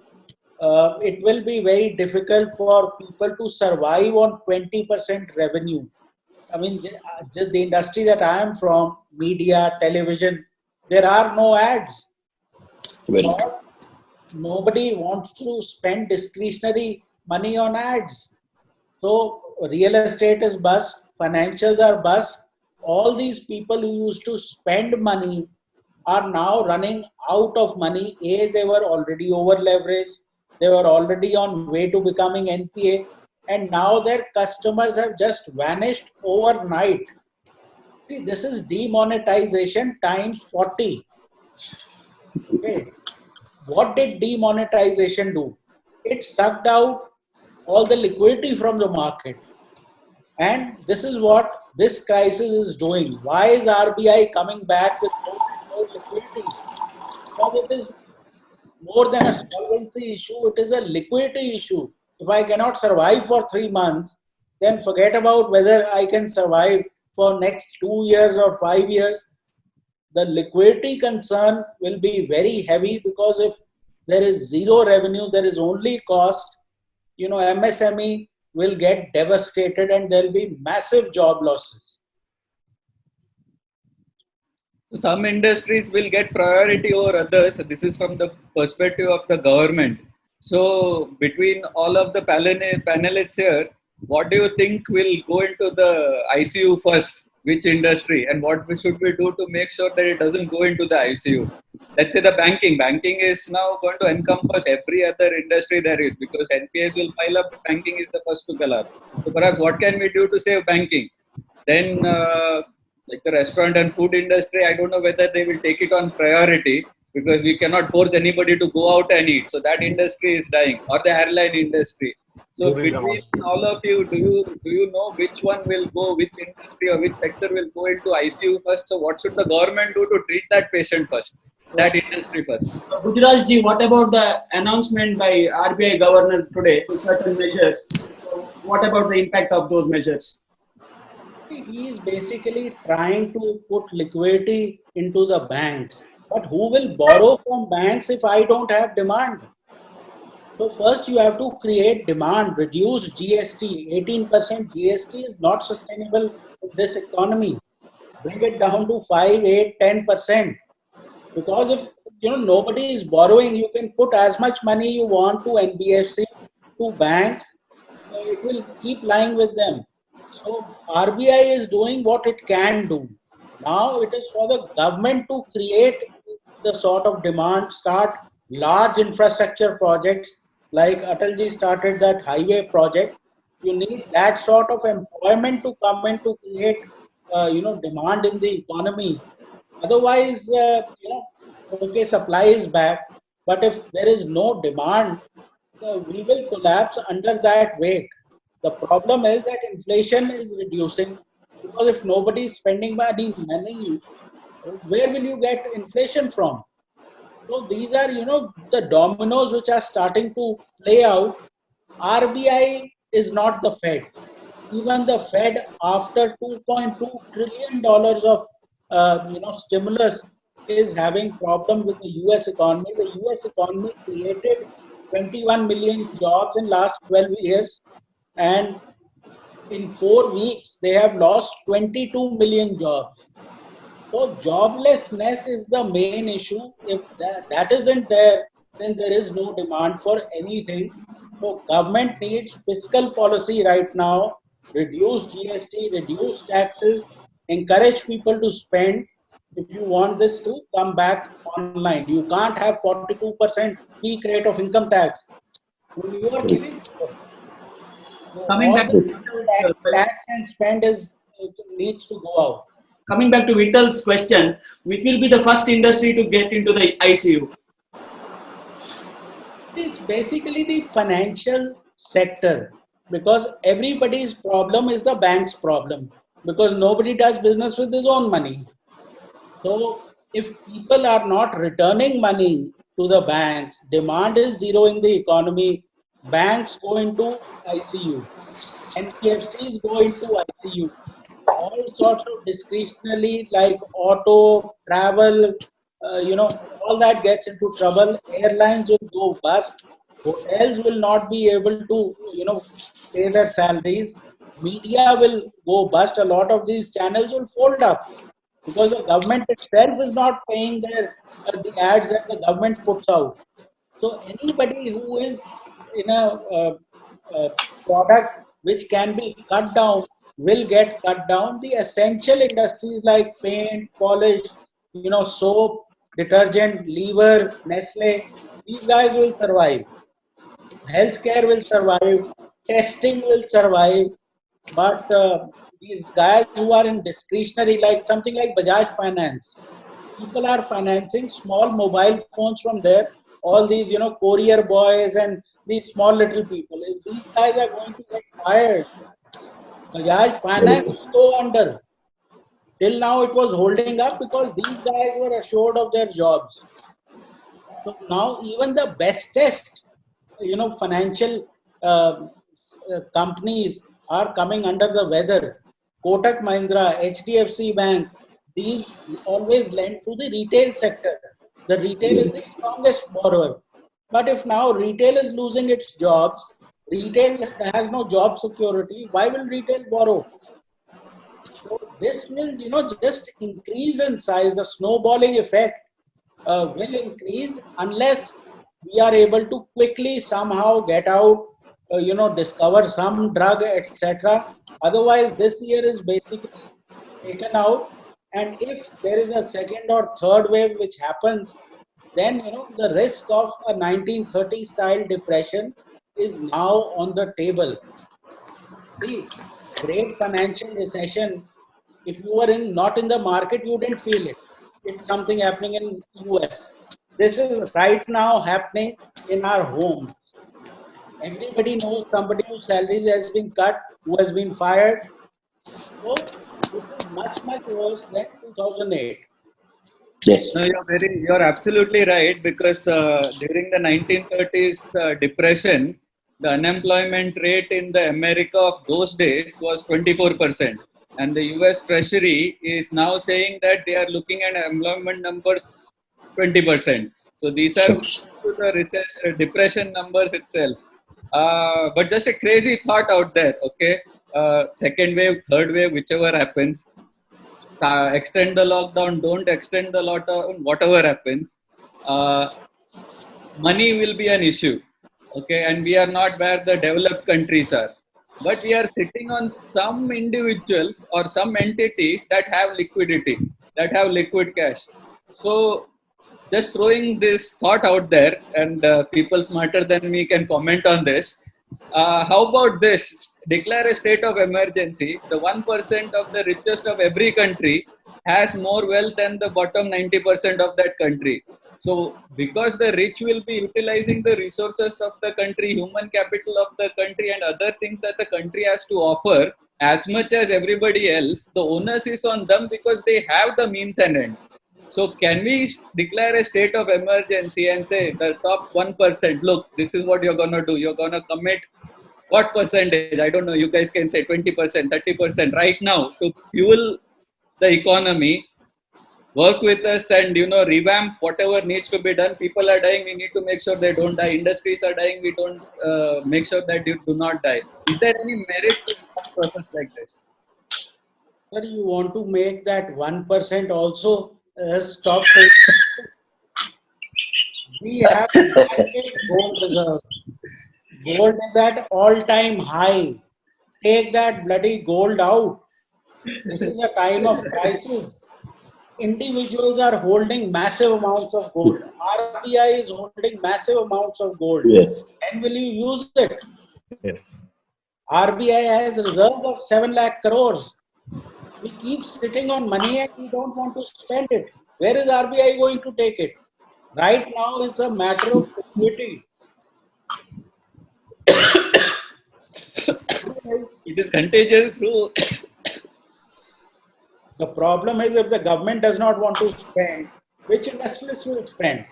it will be very difficult for people to survive on 20% revenue. I mean, just the industry that I am from, media, television, there are no ads. Very true. Nobody wants to spend discretionary money on ads. So real estate is bust, financials are bust. All these people who used to spend money are now running out of money. They were already over leveraged. They were already on way to becoming NPA. And now their customers have just vanished overnight. See, this is demonetization times 40. Okay. What did demonetization do? It sucked out all the liquidity from the market. And this is what this crisis is doing. Why is RBI coming back with more liquidity? Because it is more than a solvency issue, it is a liquidity issue. If I cannot survive for 3 months, then forget about whether I can survive for next 2 years or 5 years. The liquidity concern will be very heavy because if there is zero revenue, there is only cost, MSME will get devastated and there will be massive job losses. So some industries will get priority over others. This is from the perspective of the government. So between all of the panelists here, what do you think will go into the ICU first? Which industry, and what should we do to make sure that it doesn't go into the ICU? Let's say the banking. Banking is now going to encompass every other industry there is because NPAs will pile up. Banking is the first to collapse. So perhaps what can we do to save banking? Then like the restaurant and food industry, I don't know whether they will take it on priority because we cannot force anybody to go out and eat. So that industry is dying, or the airline industry. So between all of you, do you know which one will go, which industry or which sector will go into ICU first? So what should the government do to treat that patient first, that industry first? Gujral ji, what about the announcement by RBI governor today to certain measures? What about the impact of those measures? He is basically trying to put liquidity into the banks. But who will borrow from banks if I don't have demand? So first you have to create demand, reduce GST. 18% GST is not sustainable in this economy. Bring it down to 5, 8, 10%. Because if nobody is borrowing, you can put as much money you want to NBFC, to banks. It will keep lying with them. So RBI is doing what it can do. Now it is for the government to create the sort of demand, start large infrastructure projects like Atalji started that highway project. You need that sort of employment to come in to create, demand in the economy. Otherwise, okay, supply is back, but if there is no demand, we will collapse under that weight. The problem is that inflation is reducing because if nobody is spending money, where will you get inflation from? So these are, the dominoes which are starting to play out. RBI is not the Fed. Even the Fed, after $2.2 trillion of stimulus, is having problem with the U.S. economy. The U.S. economy created 21 million jobs in last 12 years, and in 4 weeks they have lost 22 million jobs. So joblessness is the main issue. If that isn't there, then there is no demand for anything. So government needs fiscal policy right now, reduce GST, reduce taxes, encourage people to spend if you want this to come back online. You can't have 42% peak rate of income tax. When you are giving, Coming back to tax and spend needs to go out. Coming back to Vittal's question, which will be the first industry to get into the ICU? It's basically the financial sector, because everybody's problem is the bank's problem, because nobody does business with his own money. So if people are not returning money to the banks, demand is zero in the economy, banks go into ICU, NBFCs go into ICU. All sorts of discretionary like auto, travel, all that gets into trouble. Airlines will go bust. Hotels will not be able to, pay their salaries. Media will go bust. A lot of these channels will fold up because the government itself is not paying the ads that the government puts out. So anybody who is in a product which can be cut down will get cut down. The essential industries like paint, polish, soap, detergent, lever, Nestle, these guys will survive. Healthcare will survive. Testing will survive. But these guys who are in discretionary, like something like Bajaj Finance, people are financing small mobile phones from there. All these, courier boys and these small little people. If these guys are going to get fired, Bajaj Finance will go under. Till now, it was holding up because these guys were assured of their jobs. So now, even the bestest, financial companies are coming under the weather. Kotak Mahindra, HDFC Bank, these always lend to the retail sector. The retail is the strongest borrower. But if now retail is losing its jobs, retail has no job security, why will retail borrow? So this will, just increase in size. The snowballing effect will increase unless we are able to quickly somehow get out, discover some drug, etc. Otherwise, this year is basically taken out. And if there is a second or third wave which happens, then the risk of a 1930 style depression is now on the table. The great financial recession, if you were not in the market, you didn't feel it. It's something happening in US. This is right now happening in our homes. Everybody knows somebody whose salaries has been cut, who has been fired. So this is much, much worse than 2008. Yes. No, you're absolutely right, because during the 1930s depression, the unemployment rate in the America of those days was 24%. And the US Treasury is now saying that they are looking at employment numbers 20%. So these are the recession, depression numbers itself. But just a crazy thought out there. Okay, second wave, third wave, whichever happens, extend the lockdown, don't extend the lockdown, whatever happens, money will be an issue. Okay, and we are not where the developed countries are, but we are sitting on some individuals or some entities that have liquidity, that have liquid cash. So just throwing this thought out there, and people smarter than me can comment on this. How about this? Declare a state of emergency. The 1% of the richest of every country has more wealth than the bottom 90% of that country. So, because the rich will be utilizing the resources of the country, human capital of the country, and other things that the country has to offer, as much as everybody else, the onus is on them because they have the means and end. So, can we declare a state of emergency and say the top 1%, look, this is what you're going to do? You're going to commit what percentage? I don't know. You guys can say 20%, 30% right now to fuel the economy. Work with us and revamp whatever needs to be done. People are dying, we need to make sure they don't die. Industries are dying, we don't make sure that you do not die. Is there any merit to a process like this? Sir, you want to make that 1% also stop. We have gold reserves. Gold is at all-time high. Take that bloody gold out. This is a time of crisis. Individuals are holding massive amounts of gold. RBI is holding massive amounts of gold. Yes. And will you use it? Yes. RBI has a reserve of 7 lakh crores. We keep sitting on money and we don't want to spend it. Where is RBI going to take it? Right now, it's a matter of equity. It is contagious through. The problem is if the government does not want to spend, which industrialist will spend?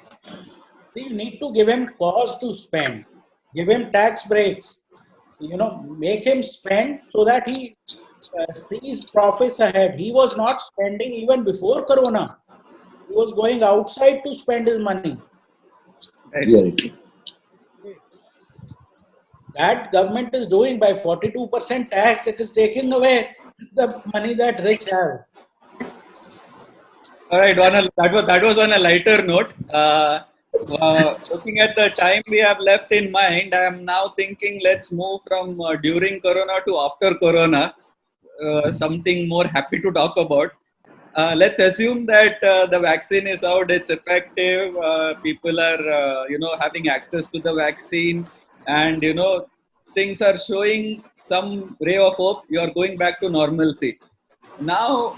See, you need to give him cause to spend. Give him tax breaks. Make him spend so that he sees profits ahead. He was not spending even before Corona. He was going outside to spend his money. Right. That government is doing by 42% tax. It is taking away the money that rich have. All right, that was on a lighter note. Looking at the time we have left in mind, I am now thinking let's move from during Corona to after Corona. Something more happy to talk about. Let's assume that the vaccine is out, it's effective, people are having access to the vaccine, and things are showing some ray of hope. You are going back to normalcy. Now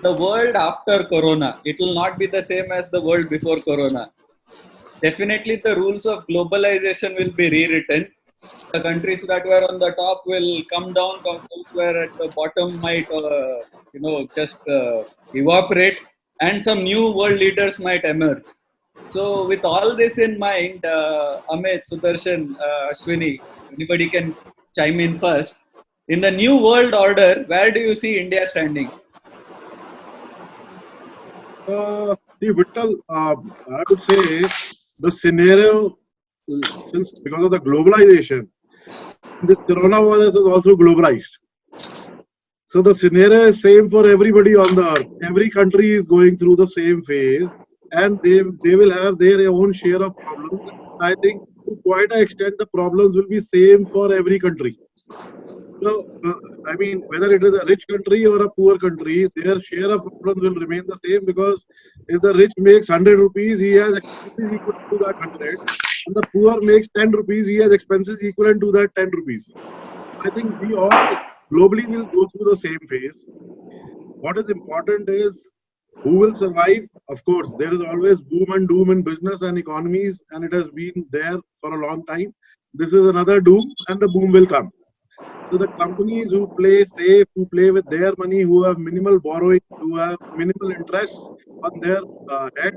the world after Corona, it will not be the same as the world before Corona. Definitely the rules of globalization will be rewritten. The countries that were on the top will come down, countries were at the bottom might just evaporate, and some new world leaders might emerge. So with all this in mind, Amit, Sudarshan, Ashwini, anybody can chime in first. In the new world order, where do you see India standing? Vittal, I would say the scenario, since because of the globalization, this coronavirus is also globalized. So the scenario is same for everybody on the earth. Every country is going through the same phase, and they will have their own share of problems. I think to quite an extent the problems will be same for every country. So, I mean, whether it is a rich country or a poor country, their share of problems will remain the same, because if the rich makes 100 rupees, he has expenses equal to that 100. And the poor makes 10 rupees, he has expenses equivalent to that 10 rupees. I think we all globally will go through the same phase. What is important is who will survive. Of course, there is always boom and doom in business and economies, and it has been there for a long time. This is another doom, and the boom will come. So the companies who play safe, who play with their money, who have minimal borrowing, who have minimal interest on their head,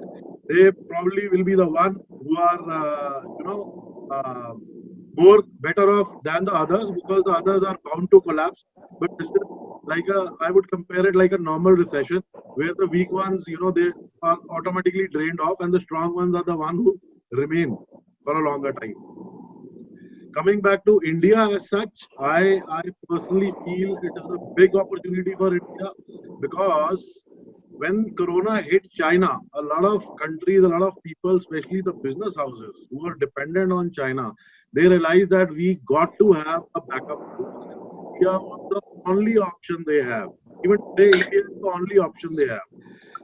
they probably will be the one who are, more better off than the others, because the others are bound to collapse. But this is like I would compare it like a normal recession. where the weak ones, they are automatically drained off, and the strong ones are the ones who remain for a longer time. Coming back to India as such, I personally feel it is a big opportunity for India, because when Corona hit China, a lot of countries, a lot of people, especially the business houses who are dependent on China, they realized that we got to have a backup. India was the only option they have. Even today, India is the only option they have.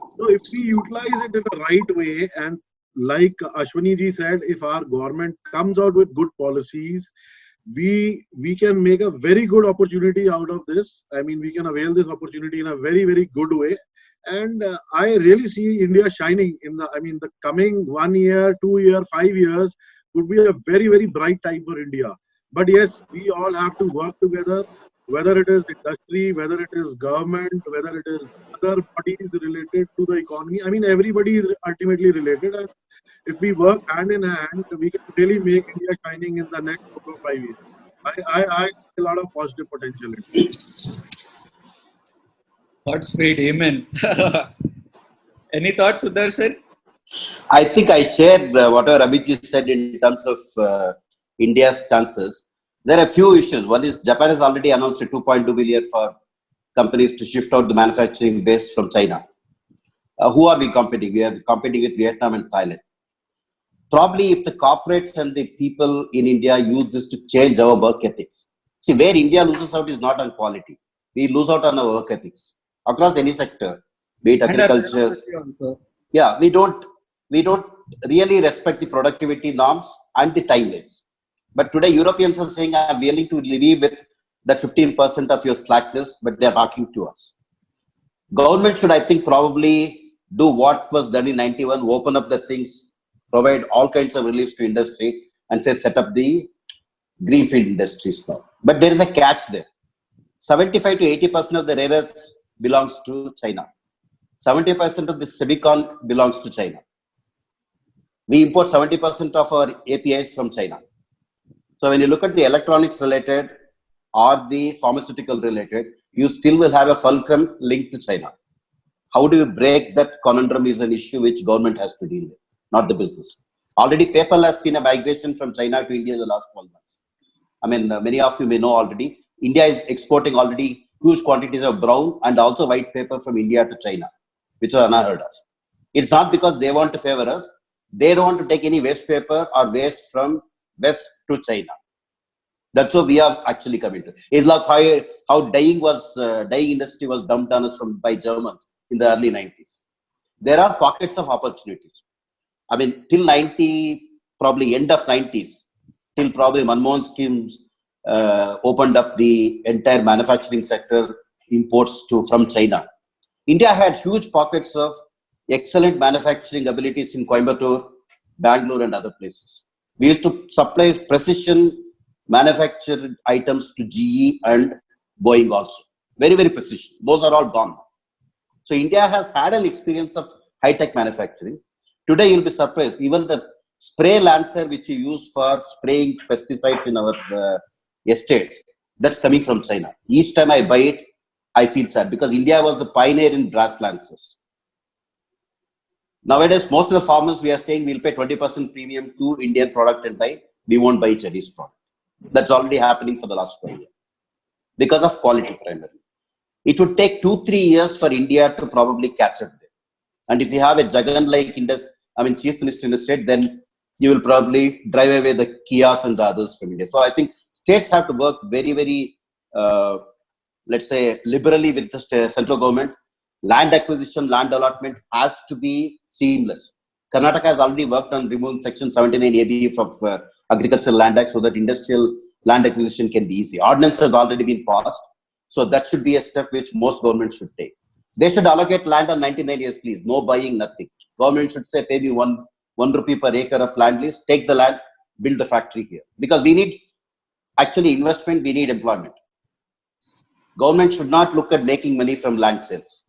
So if we utilize it in the right way, and like Ashwani ji said, if our government comes out with good policies, we can make a very good opportunity out of this. I mean, we can avail this opportunity in a very, very good way. And I really see India shining in the coming 1 year, 2 year, 5 years would be a very, very bright time for India. But yes, we all have to work together, whether it is industry, whether it is government, whether it is other bodies related to the economy. I mean, everybody is ultimately related. And if we work hand in hand, we can really make India shining in the next 4 or 5 years. I see a lot of positive potential in it. Godspeed, amen. Any thoughts, Sudarshan? I think I share whatever Amit said in terms of India's chances. There are a few issues. One is Japan has already announced a 2.2 billion for companies to shift out the manufacturing base from China. Who are we competing? We are competing with Vietnam and Thailand. Probably if the corporates and the people in India use this to change our work ethics. See, where India loses out is not on quality. We lose out on our work ethics across any sector, be it agriculture. Yeah, we don't really respect the productivity norms and the timelines. But today Europeans are saying, I'm willing to live with that 15% of your slackness, but they're talking to us. Government should, I think, probably do what was done in 91, open up the things, provide all kinds of reliefs to industry, and say set up the greenfield industries now. But there is a catch there. 75 to 80% of the rare earths belongs to China. 70% of the semicon belongs to China. We import 70% of our APIs from China. So when you look at the electronics related or the pharmaceutical related, you still will have a fulcrum linked to China. How do you break that conundrum is an issue which government has to deal with, not the business. Already PayPal has seen a migration from China to India in the last 12 months. I mean, many of you may know already, India is exporting already huge quantities of brown and also white paper from India to China, which are unheard of. It's not because they want to favor us. They don't want to take any waste paper or waste from West to China. That's what we are actually coming to. It's like how dyeing industry was dumped on us by Germans in the early 90s. There are pockets of opportunities. I mean, till 90, probably end of 90s, till probably Manmohan schemes opened up the entire manufacturing sector imports from China. India had huge pockets of excellent manufacturing abilities in Coimbatore, Bangalore, and other places. We used to supply precision manufactured items to GE and Boeing also. Very, very precision. Those are all gone. So India has had an experience of high-tech manufacturing. Today you'll be surprised. Even the spray lancer which you use for spraying pesticides in our estates, that's coming from China. Each time I buy it, I feel sad because India was the pioneer in brass lancers. Nowadays, most of the farmers, we are saying we'll pay 20% premium to Indian product and buy. We won't buy Chinese product. That's already happening for the last 5 years because of quality primarily. It would take 2-3 years for India to probably catch up there. And if you have a Jagan like Chief Minister in the state, then you will probably drive away the Kias and the others from India. So I think states have to work very, very, let's say, liberally with the central government. Land acquisition, land allotment has to be seamless. Karnataka has already worked on removing Section 79 ABF of Agricultural Land Act so that industrial land acquisition can be easy. Ordinance has already been passed. So that should be a step which most governments should take. They should allocate land on 99 years, please. No buying, nothing. Government should say, pay me one rupee per acre of land lease, take the land, build the factory here. Because we need actually investment, we need employment. Government should not look at making money from land sales.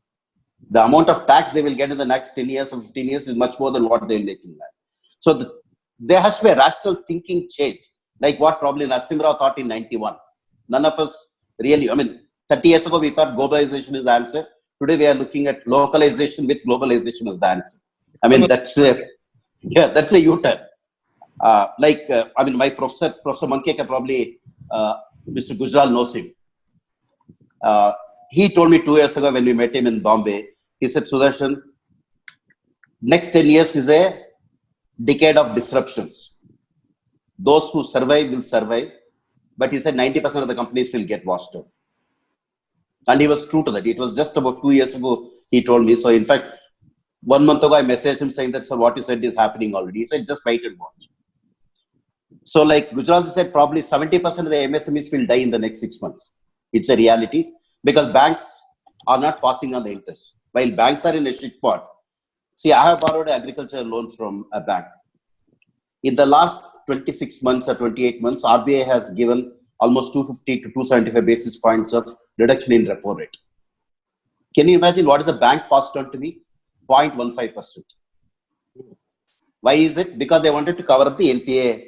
The amount of tax they will get in the next 10 years or 15 years is much more than what they will make in land. So there has to be a rational thinking change, like what probably Narasimha Rao thought in 91. None of us really, 30 years ago we thought globalization is the answer. Today we are looking at localization with globalization as the answer. I mean, that's a U-turn. My Professor Mankekar, probably Mr. Gujral knows him. He told me 2 years ago when we met him in Bombay, he said, Sudarshan, next 10 years is a decade of disruptions. Those who survive will survive, but he said 90% of the companies will get washed out. And he was true to that. It was just about 2 years ago he told me. So in fact, 1 month ago I messaged him saying that, sir, what you said is happening already. He said, just wait and watch. So like Gujarat said, probably 70% of the MSMEs will die in the next 6 months. It's a reality because banks are not passing on the interest. While banks are in a shit pot. See, I have borrowed agricultural loans from a bank. In the last 26 months or 28 months, RBI has given almost 250 to 275 basis points of reduction in repo rate. Can you imagine what is the bank passed on to me? 0.15%. Why is it? Because they wanted to cover up the NPA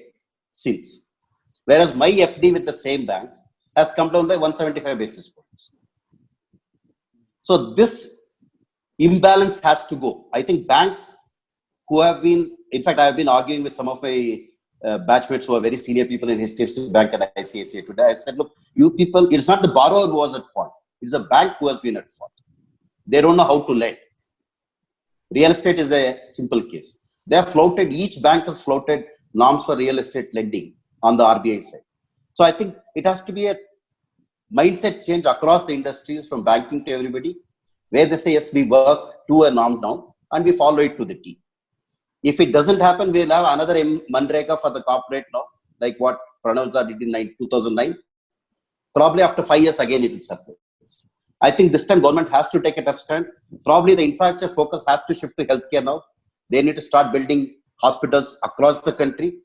sins. Whereas my FD with the same banks has come down by 175 basis points. So this imbalance has to go. I think banks who have been, in fact, I have been arguing with some of my batchmates who are very senior people in HDFC Bank and ICICI today. I said, look, you people, it's not the borrower who was at fault. It's the bank who has been at fault. They don't know how to lend. Real estate is a simple case. They have floated, each bank has floated norms for real estate lending on the RBI side. So I think it has to be a mindset change across the industries from banking to everybody, where they say, yes, we work to a norm now and we follow it to the T. If it doesn't happen, we'll have another Manrega for the corporate now, like what Pranavda did in 2009. Probably after 5 years, again, it will surface. I think this time government has to take a tough stand. Probably the infrastructure focus has to shift to healthcare now. They need to start building hospitals across the country.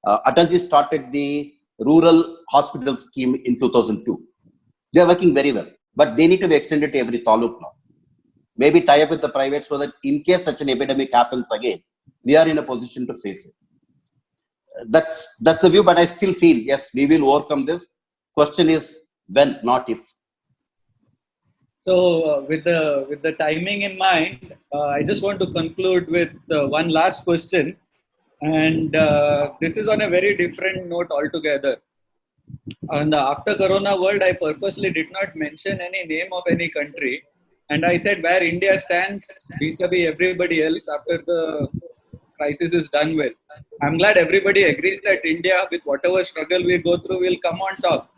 Atalji started the rural hospital scheme in 2002. They are working very well, but they need to be extended to every taluk now. Maybe tie up with the private so that in case such an epidemic happens again, we are in a position to face it. That's the view, but I still feel, yes, we will overcome this. Question is when, not if. So with the timing in mind, I just want to conclude with one last question. And this is on a very different note altogether. In the after Corona world, I purposely did not mention any name of any country. And I said where India stands vis-a-vis everybody else after the crisis is done with. I'm glad everybody agrees that India, with whatever struggle we go through, will come on top.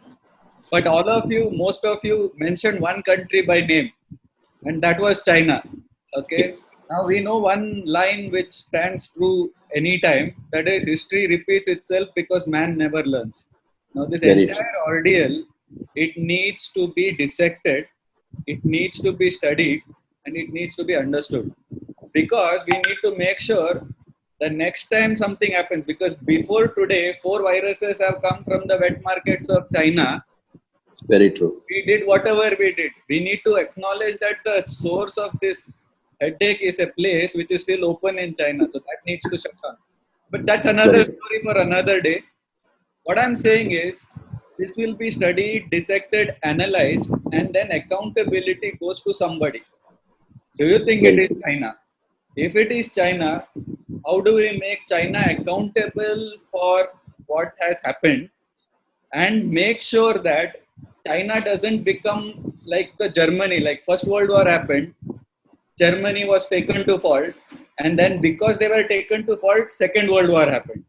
But all of you, most of you mentioned one country by name, and that was China. Okay. Yes. Now we know one line which stands true anytime, that is, history repeats itself because man never learns. Now this Very entire true. ordeal, it needs to be dissected, it needs to be studied, and it needs to be understood. Because we need to make sure the next time something happens, because before today, 4 viruses have come from the wet markets of China. Very true. We did whatever we did. We need to acknowledge that the source of this headache is a place which is still open in China. So that needs to shut down. But that's another story for another day. What I'm saying is, this will be studied, dissected, analyzed, and then accountability goes to somebody. Do you think it is China? If it is China, how do we make China accountable for what has happened and make sure that China doesn't become like the Germany, like First World War happened, Germany was taken to fault, and then because they were taken to fault, Second World War happened.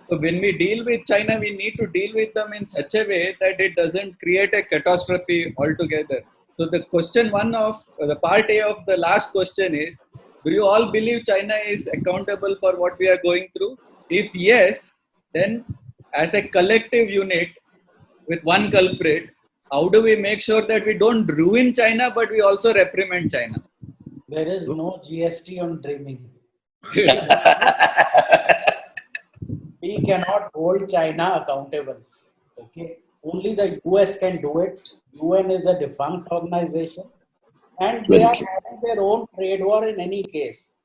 So when we deal with China, we need to deal with them in such a way that it doesn't create a catastrophe altogether. So the question one of the part A of the last question is, do you all believe China is accountable for what we are going through? If yes, then as a collective unit with one culprit, how do we make sure that we don't ruin China, but we also reprimand China? There is no GST on dreaming. We cannot hold China accountable. Okay, only the US can do it. UN is a defunct organization, and they are having their own trade war in any case.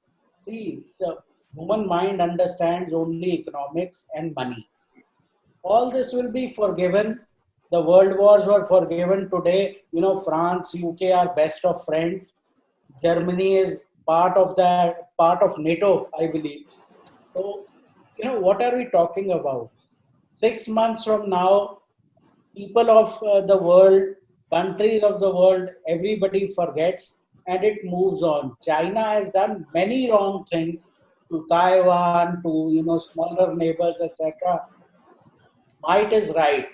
See, the human mind understands only economics and money. All this will be forgiven The world wars were forgiven today. You know, France, UK are best of friends. Germany is part of NATO, I believe. So, you know, what are we talking about? 6 months from now, people of the world, countries of the world, everybody forgets and it moves on. China has done many wrong things to Taiwan, to smaller neighbors, etc. Might is right.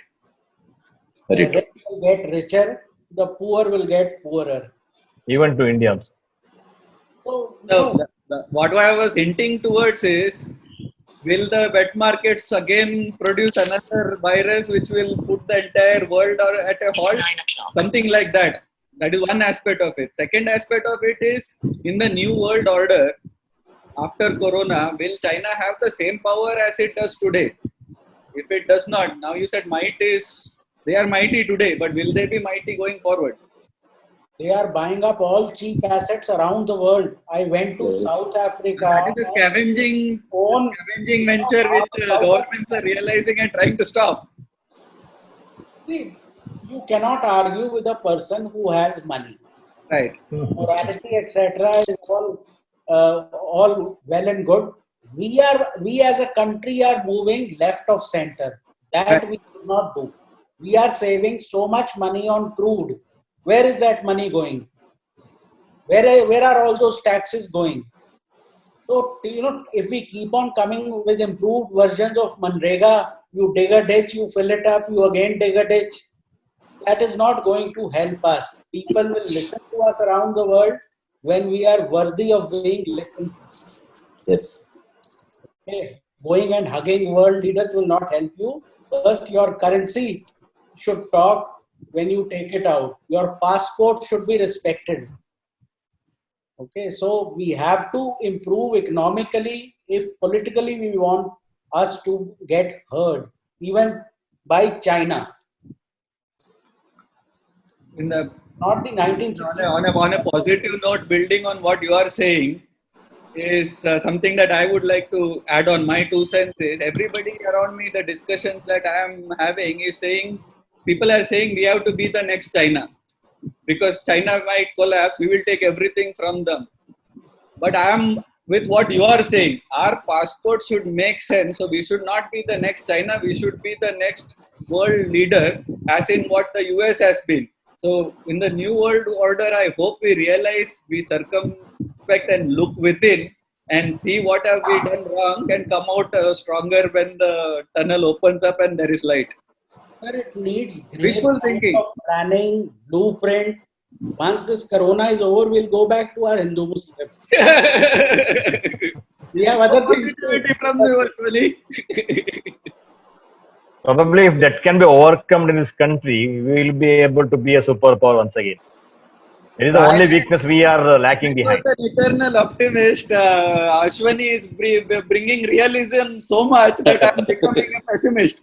Very The true. rich will get richer, the poor will get poorer. Even to India also. So, What I was hinting towards is, will the wet markets again produce another virus which will put the entire world or at a halt? Something like that. That is one aspect of it. Second aspect of it is, in the new world order, after Corona, will China have the same power as it does today? If it does not, now you said they are mighty today, but will they be mighty going forward? they are buying up all cheap assets around the world. I went to South Africa. That is a scavenging venture which governments are realizing and trying to stop. See, you cannot argue with a person who has money. Right. Morality, etc., is all well and good. We as a country are moving left of center. That we should not do. We are saving so much money on crude. Where is that money going? Where are all those taxes going? So, if we keep on coming with improved versions of Manrega, you dig a ditch, you fill it up, you again dig a ditch, that is not going to help us. People will listen to us around the world when we are worthy of being listened to. Yes. Okay. Going and hugging world leaders will not help you. First, your currency should talk when you take it out. Your passport should be respected. Okay, so we have to improve economically if politically we want us to get heard, even by China. Not the 1960s. On a positive note, building on what you are saying, is something that I would like to add on. My 2 cents is, everybody around me, the discussions that I am having is saying, people are saying we have to be the next China. Because China might collapse, we will take everything from them. But I am with what you are saying. Our passport should make sense. So we should not be the next China. We should be the next world leader, as in what the US has been. So in the new world order, I hope we realize, we circumspect and look within and see what have we done wrong and come out stronger when the tunnel opens up and there is light. Sir, it needs great Wishful thinking. of planning, blueprint. Once this corona is over, we'll go back to our Hindu Muslim. We have other things to do. From you, Ashwini. Probably if that can be overcome in this country, we will be able to be a superpower once again. It is the only weakness we are lacking behind. As an eternal optimist, Ashwani is bringing realism so much that I'm becoming a pessimist.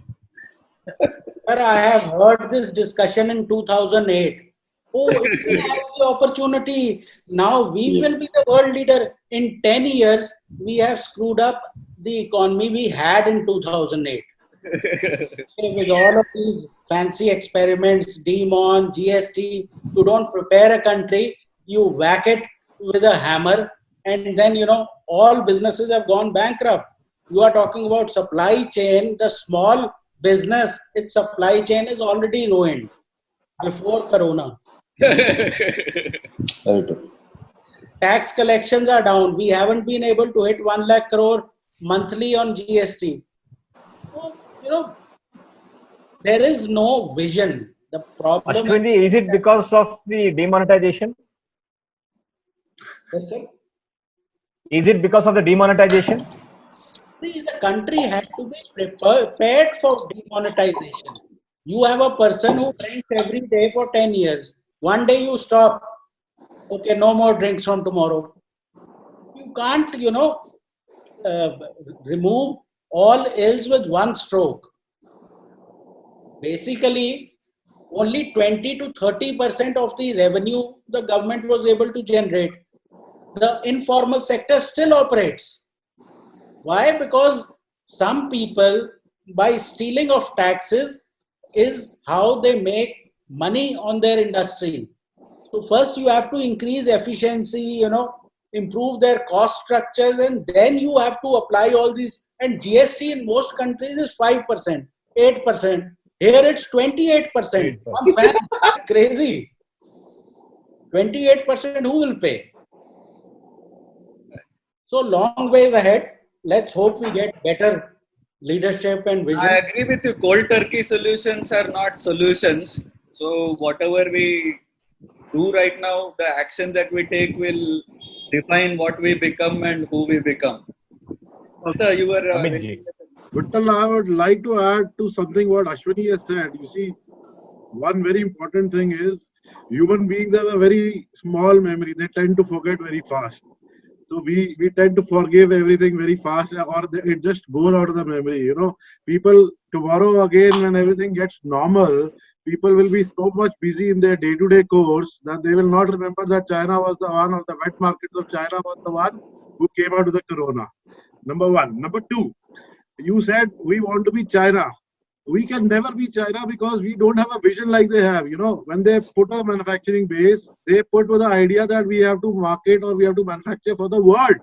Sir, I have heard this discussion in 2008. Oh, if we have the opportunity, now we will be the world leader. In 10 years, we have screwed up the economy we had in 2008. With all of these fancy experiments, DMON, GST, you don't prepare a country, you whack it with a hammer, and then, all businesses have gone bankrupt. You are talking about supply chain, the small business, its supply chain is already ruined before Corona. Very true. Tax collections are down. We haven't been able to hit 1 lakh crore monthly on GST. So, there is no vision. The problem Ashwini, is it because of the demonetization? Yes, sir. Is it because of the demonetization? See, the country had to be prepared for demonetization. You have a person who drinks every day for 10 years. One day you stop. Okay, no more drinks from tomorrow. You can't, remove all ills with one stroke. Basically, only 20 to 30% of the revenue the government was able to generate. The informal sector still operates. Why? Because some people, by stealing of taxes, is how they make money on their industry. So first you have to increase efficiency, improve their cost structures, and then you have to apply all these. And GST in most countries is 5%, 8%. Here it's 28%. Crazy. 28% who will pay? So long ways ahead. Let's hope we get better leadership and vision. I agree with you. Cold turkey solutions are not solutions. So whatever we do right now, the action that we take will define what we become and who we become. You were. Vittal, I would like to add to something what Ashwini has said. You see, one very important thing is human beings have a very small memory. They tend to forget very fast. So we tend to forgive everything very fast, or it just goes out of the memory. People tomorrow again, when everything gets normal, people will be so much busy in their day-to-day course that they will not remember that China was the one, or the wet markets of China was the one who came out of the corona. Number one. Number two, you said we want to be China. We can never be China because we don't have a vision like they have. When they put a manufacturing base, they put with the idea that we have to market or we have to manufacture for the world.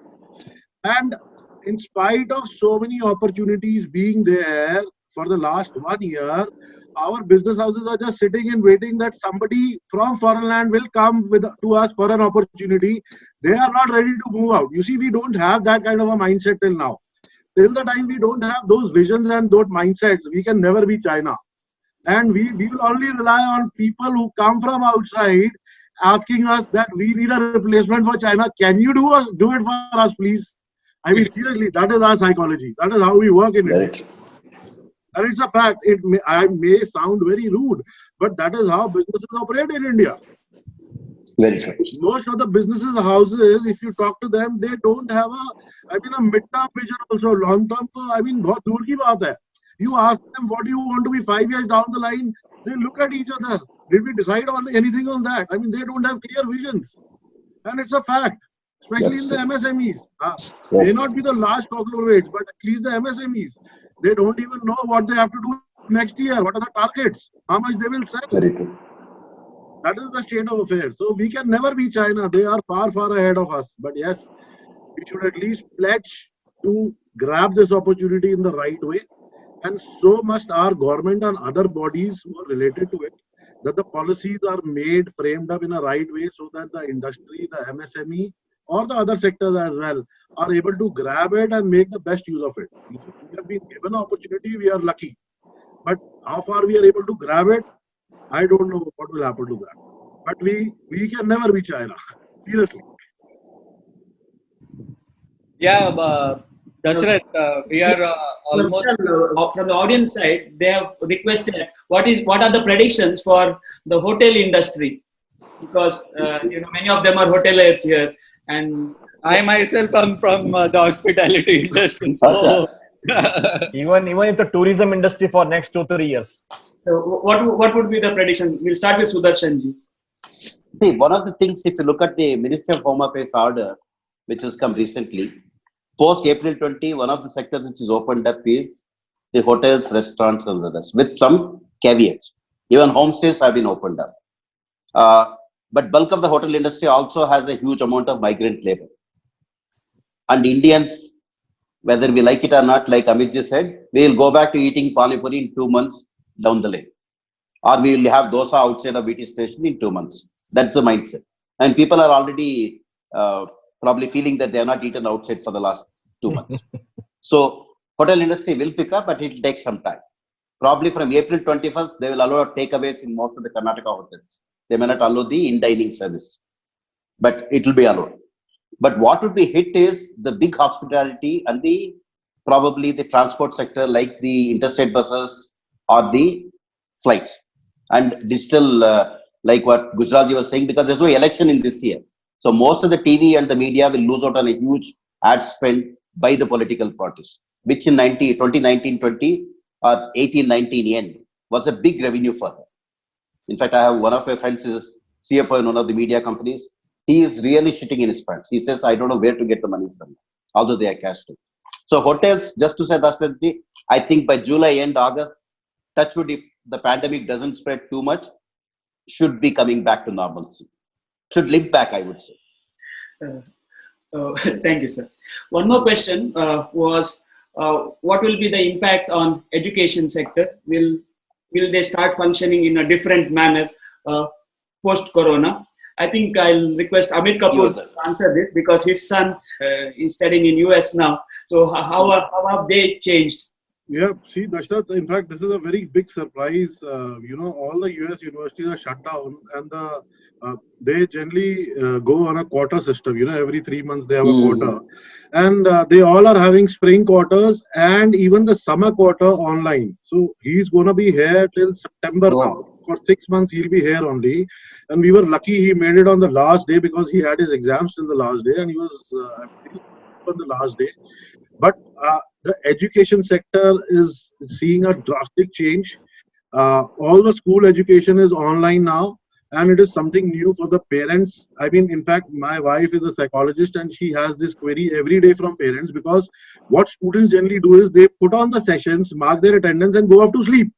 And in spite of so many opportunities being there for the last 1 year, our business houses are just sitting and waiting that somebody from foreign land will come to us for an opportunity. They are not ready to move out. You see, we don't have that kind of a mindset till now. Till the time we don't have those visions and those mindsets, we can never be China. And we will only rely on people who come from outside asking us that we need a replacement for China. Can you do it for us, please? I mean, seriously, that is our psychology. That is how we work in India. And it's a fact. I may sound very rude, but that is how businesses operate in India. Very true. Most of the businesses houses, if you talk to them, they don't have a mid-term vision also. Long-term, बहुत दूर की बात है. You ask them, what do you want to be 5 years down the line? They look at each other. Did we decide on anything on that? They don't have clear visions. And it's a fact. Especially in the MSMEs. May not be the large conglomerates, but at least the MSMEs. They don't even know what they have to do next year. What are the targets? How much they will sell? Very true. That is the state of affairs. So we can never be China. They are far, far ahead of us. But yes, we should at least pledge to grab this opportunity in the right way. And so must our government and other bodies who are related to it, that the policies are made, framed up in a right way so that the industry, the MSME, or the other sectors as well are able to grab it and make the best use of it. We have been given an opportunity, we are lucky. But how far we are able to grab it, I don't know what will happen to that. But we can never be China. Seriously. Yeah, Dashrath, we are almost... From the audience side, they have requested what are the predictions for the hotel industry? Because many of them are hoteliers here. And I myself am from the hospitality industry. So even in the tourism industry for next 2-3 years. So what would be the prediction? We'll start with Sudarshan ji. See, one of the things, if you look at the Ministry of Home Affairs order, which has come recently, post April 20, one of the sectors which is opened up is the hotels, restaurants, and others, with some caveats. Even homestays have been opened up. But bulk of the hotel industry also has a huge amount of migrant labor. And Indians, whether we like it or not, like Amit ji said, we will go back to eating Pani Puri in 2 months down the lane. Or we will have dosa outside of BT station in 2 months. That's the mindset. And people are already probably feeling that they have not eaten outside for the last 2 months. So hotel industry will pick up, but it will take some time. Probably from April 21st, they will allow takeaways in most of the Karnataka hotels. They may not allow the in-dining service, but it will be allowed. But what would be hit is the big hospitality and probably the transport sector, like the interstate buses or the flights, and digital, like what Gujarat ji was saying, because there's no election in this year. So most of the TV and the media will lose out on a huge ad spend by the political parties, which in 2019-20 or 18-19 end was a big revenue for them. In fact, I have one of my friends is CFO in one of the media companies. He is really shitting in his pants. He says, I don't know where to get the money from, although they are cashed in. So hotels, just to say Dashrath ji, I think by July end, August, touch wood, if the pandemic doesn't spread too much, should be coming back to normalcy. Should limp back, I would say. Thank you, sir. One more question was, what will be the impact on education sector? Will they start functioning in a different manner post-corona? I think I'll request Amit Kapoor to answer this because his son is studying in US now. So how have they changed? Yeah, see, Dashrath, in fact, this is a very big surprise. All the US universities are shut down, and they generally go on a quarter system. Every 3 months they have a quarter, and they all are having spring quarters and even the summer quarter online. So he's going to be here till September now. For 6 months, he'll be here only. And we were lucky he made it on the last day because he had his exams till the last day, and he was on the last day. But the education sector is seeing a drastic change. All the school education is online now, and it is something new for the parents. I mean, in fact, my wife is a psychologist, and she has this query every day from parents because what students generally do is they put on the sessions, mark their attendance, and go off to sleep.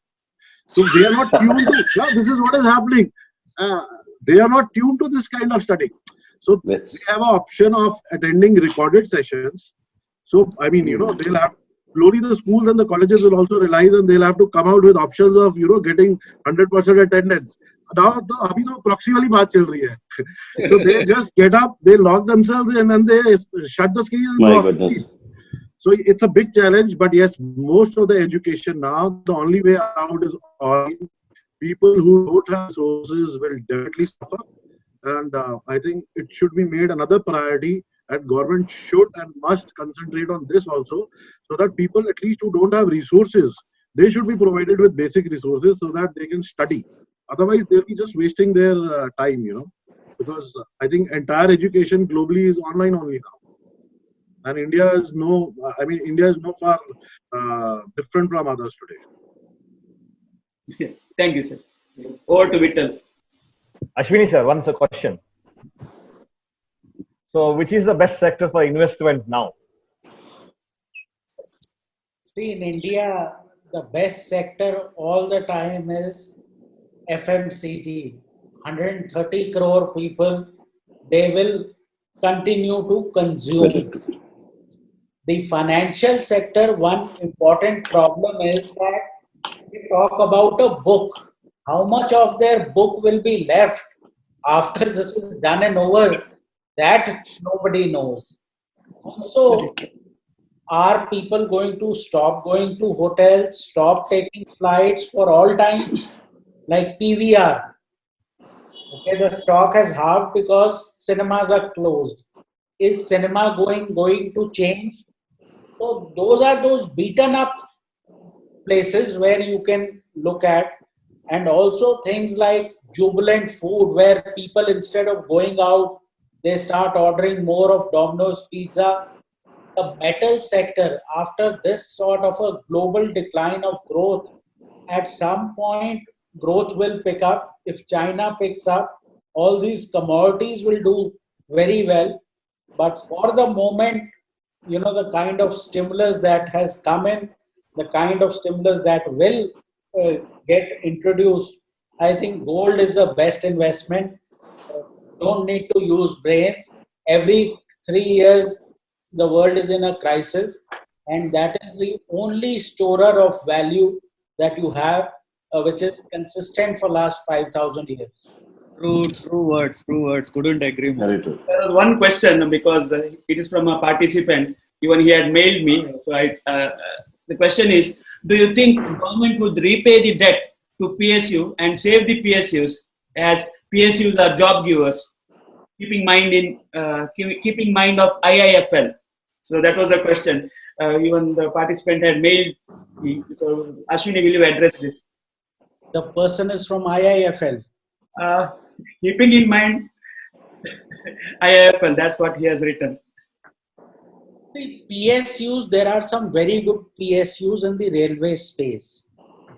So they are not tuned to, this is what is happening. They are not tuned to this kind of studying. So they have an option of attending recorded sessions. So, I mean, they'll have, slowly the schools and the colleges will also realize, and they'll have to come out with options of, getting 100% attendance. Now, abhi to proxy wali baat chal rahi hai. So they just get up, they lock themselves in, and they shut the screen. My goodness. So it's a big challenge, but yes, most of the education now, the only way out is online. People who don't have resources will definitely suffer. And I think it should be made another priority, and government should and must concentrate on this also, so that people at least who don't have resources, they should be provided with basic resources so that they can study. Otherwise, they'll be just wasting their time, because I think entire education globally is online only now. And India is no far different from others today. Thank you, sir. Over to Vittal. Ashwini sir, once a question. So, which is the best sector for investment now? See, in India, the best sector all the time is FMCG. 130 crore people, they will continue to consume. The financial sector, one important problem is that we talk about a book. How much of their book will be left after this is done and over? That nobody knows. Also, are people going to stop going to hotels, stop taking flights for all times? Like PVR. Okay, the stock has halved because cinemas are closed. Is cinema going to change? So those are those beaten up places where you can look at, and also things like Jubilant Food, where people, instead of going out, they start ordering more of Domino's pizza. The metal sector, after this sort of a global decline of growth, at some point growth will pick up. If China picks up, all these commodities will do very well. But for the moment, the kind of stimulus that has come in, the kind of stimulus that will get introduced, I think gold is the best investment. Don't need to use brains. Every 3 years, the world is in a crisis, and that is the only storer of value that you have, which is consistent for last 5,000 years. True words. Couldn't agree more. Very true. There was one question because it is from a participant. Even he had mailed me. So the question is, do you think government would repay the debt to PSU and save the PSUs, as PSUs are job givers, keeping mind of IIFL? So that was the question. Even the participant had mailed me. So Ashwini, will you address this? The person is from IIFL. Keeping in mind IIFL, that's what he has written. The PSUs, there are some very good PSUs in the railway space.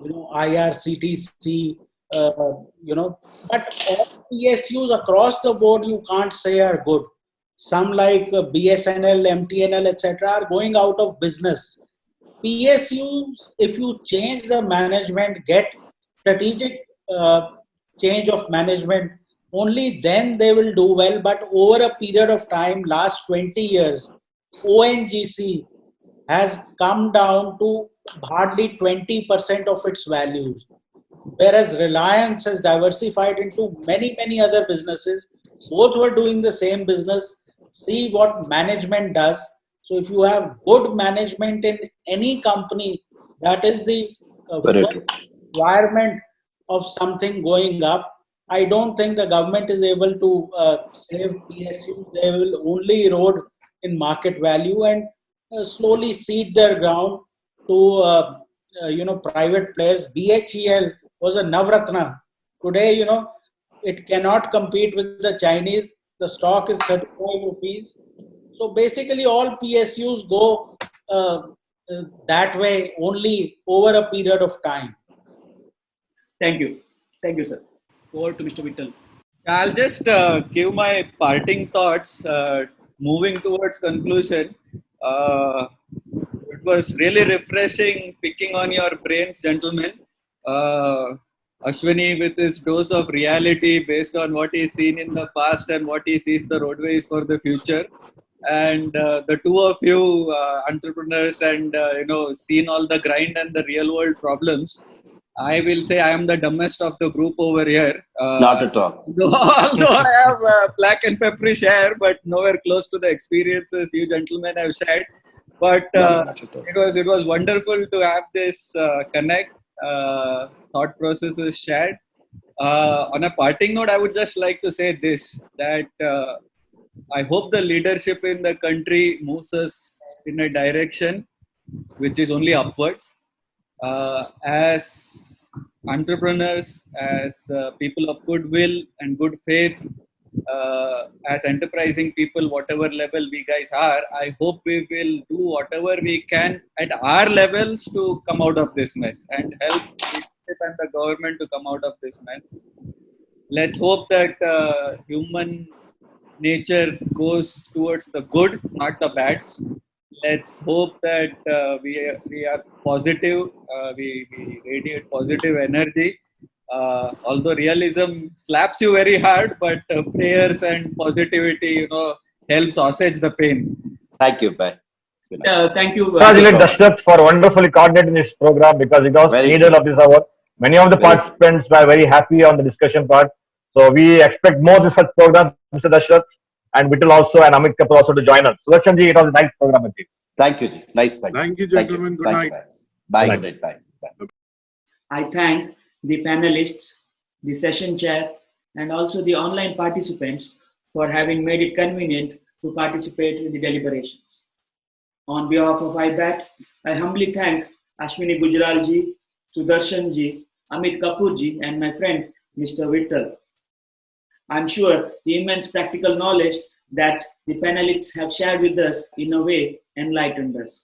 IRCTC, but all PSUs across the board you can't say are good. Some like BSNL, MTNL, etc. are going out of business. PSUs, if you change the management, get strategic change of management, only then they will do well. But over a period of time, last 20 years, ONGC has come down to hardly 20% of its values, whereas Reliance has diversified into many, many other businesses. Both were doing the same business. See what management does. So if you have good management in any company, that is the Very first true. requirement of something going up. I don't think the government is able to save PSUs. They will only erode in market value and slowly cede their ground to private players. BHEL was a Navratna. Today, it cannot compete with the Chinese. The stock is 35 rupees. So basically, all PSUs go that way only over a period of time. Thank you. Thank you, sir. Over to Mr. Vittal. I'll just give my parting thoughts. Moving towards conclusion, it was really refreshing picking on your brains, gentlemen. Ashwini, with his dose of reality based on what he's seen in the past and what he sees the roadways for the future, and the two of you entrepreneurs and seen all the grind and the real world problems. I will say I am the dumbest of the group over here. Not at all. Although I have black and peppery share, but nowhere close to the experiences you gentlemen have shared. But it was wonderful to have this connect, thought processes shared. On a parting note, I would just like to say this, that I hope the leadership in the country moves us in a direction which is only upwards. As entrepreneurs, as people of goodwill and good faith, as enterprising people, whatever level we guys are, I hope we will do whatever we can at our levels to come out of this mess and help leadership and the government to come out of this mess. Let's hope that human nature goes towards the good, not the bad. Let's hope that we are positive, we radiate positive energy. Although realism slaps you very hard, but prayers and positivity, helps assuage the pain. Thank you. Bye. Thank you. Congratulate Dashrath for wonderfully coordinating this program because it was Very needed true. of this hour. Many of the Very participants were very happy on the discussion part. So we expect more of such programs, Mr. Dashrath, and Vittal also, and Amit Kapoor also to join us. Sudarshan ji, it was a nice program with you. Thank you, Ji. Nice. Thank you, gentlemen. Good night. Bye. Good Good night. Bye. I thank the panelists, the session chair, and also the online participants for having made it convenient to participate in the deliberations. On behalf of IBAT, I humbly thank Ashwini Gujral ji, Sudarshan ji, Amit Kapoor ji, and my friend Mr. Vittal. I'm sure the immense practical knowledge that the panelists have shared with us in a way enlightened us.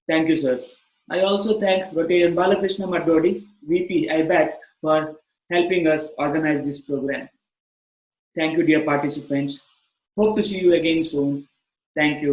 Thank you, sirs. I also thank Rotarian Balakrishna Madodi, VP IBAT, for helping us organize this program. Thank you, dear participants. Hope to see you again soon. Thank you.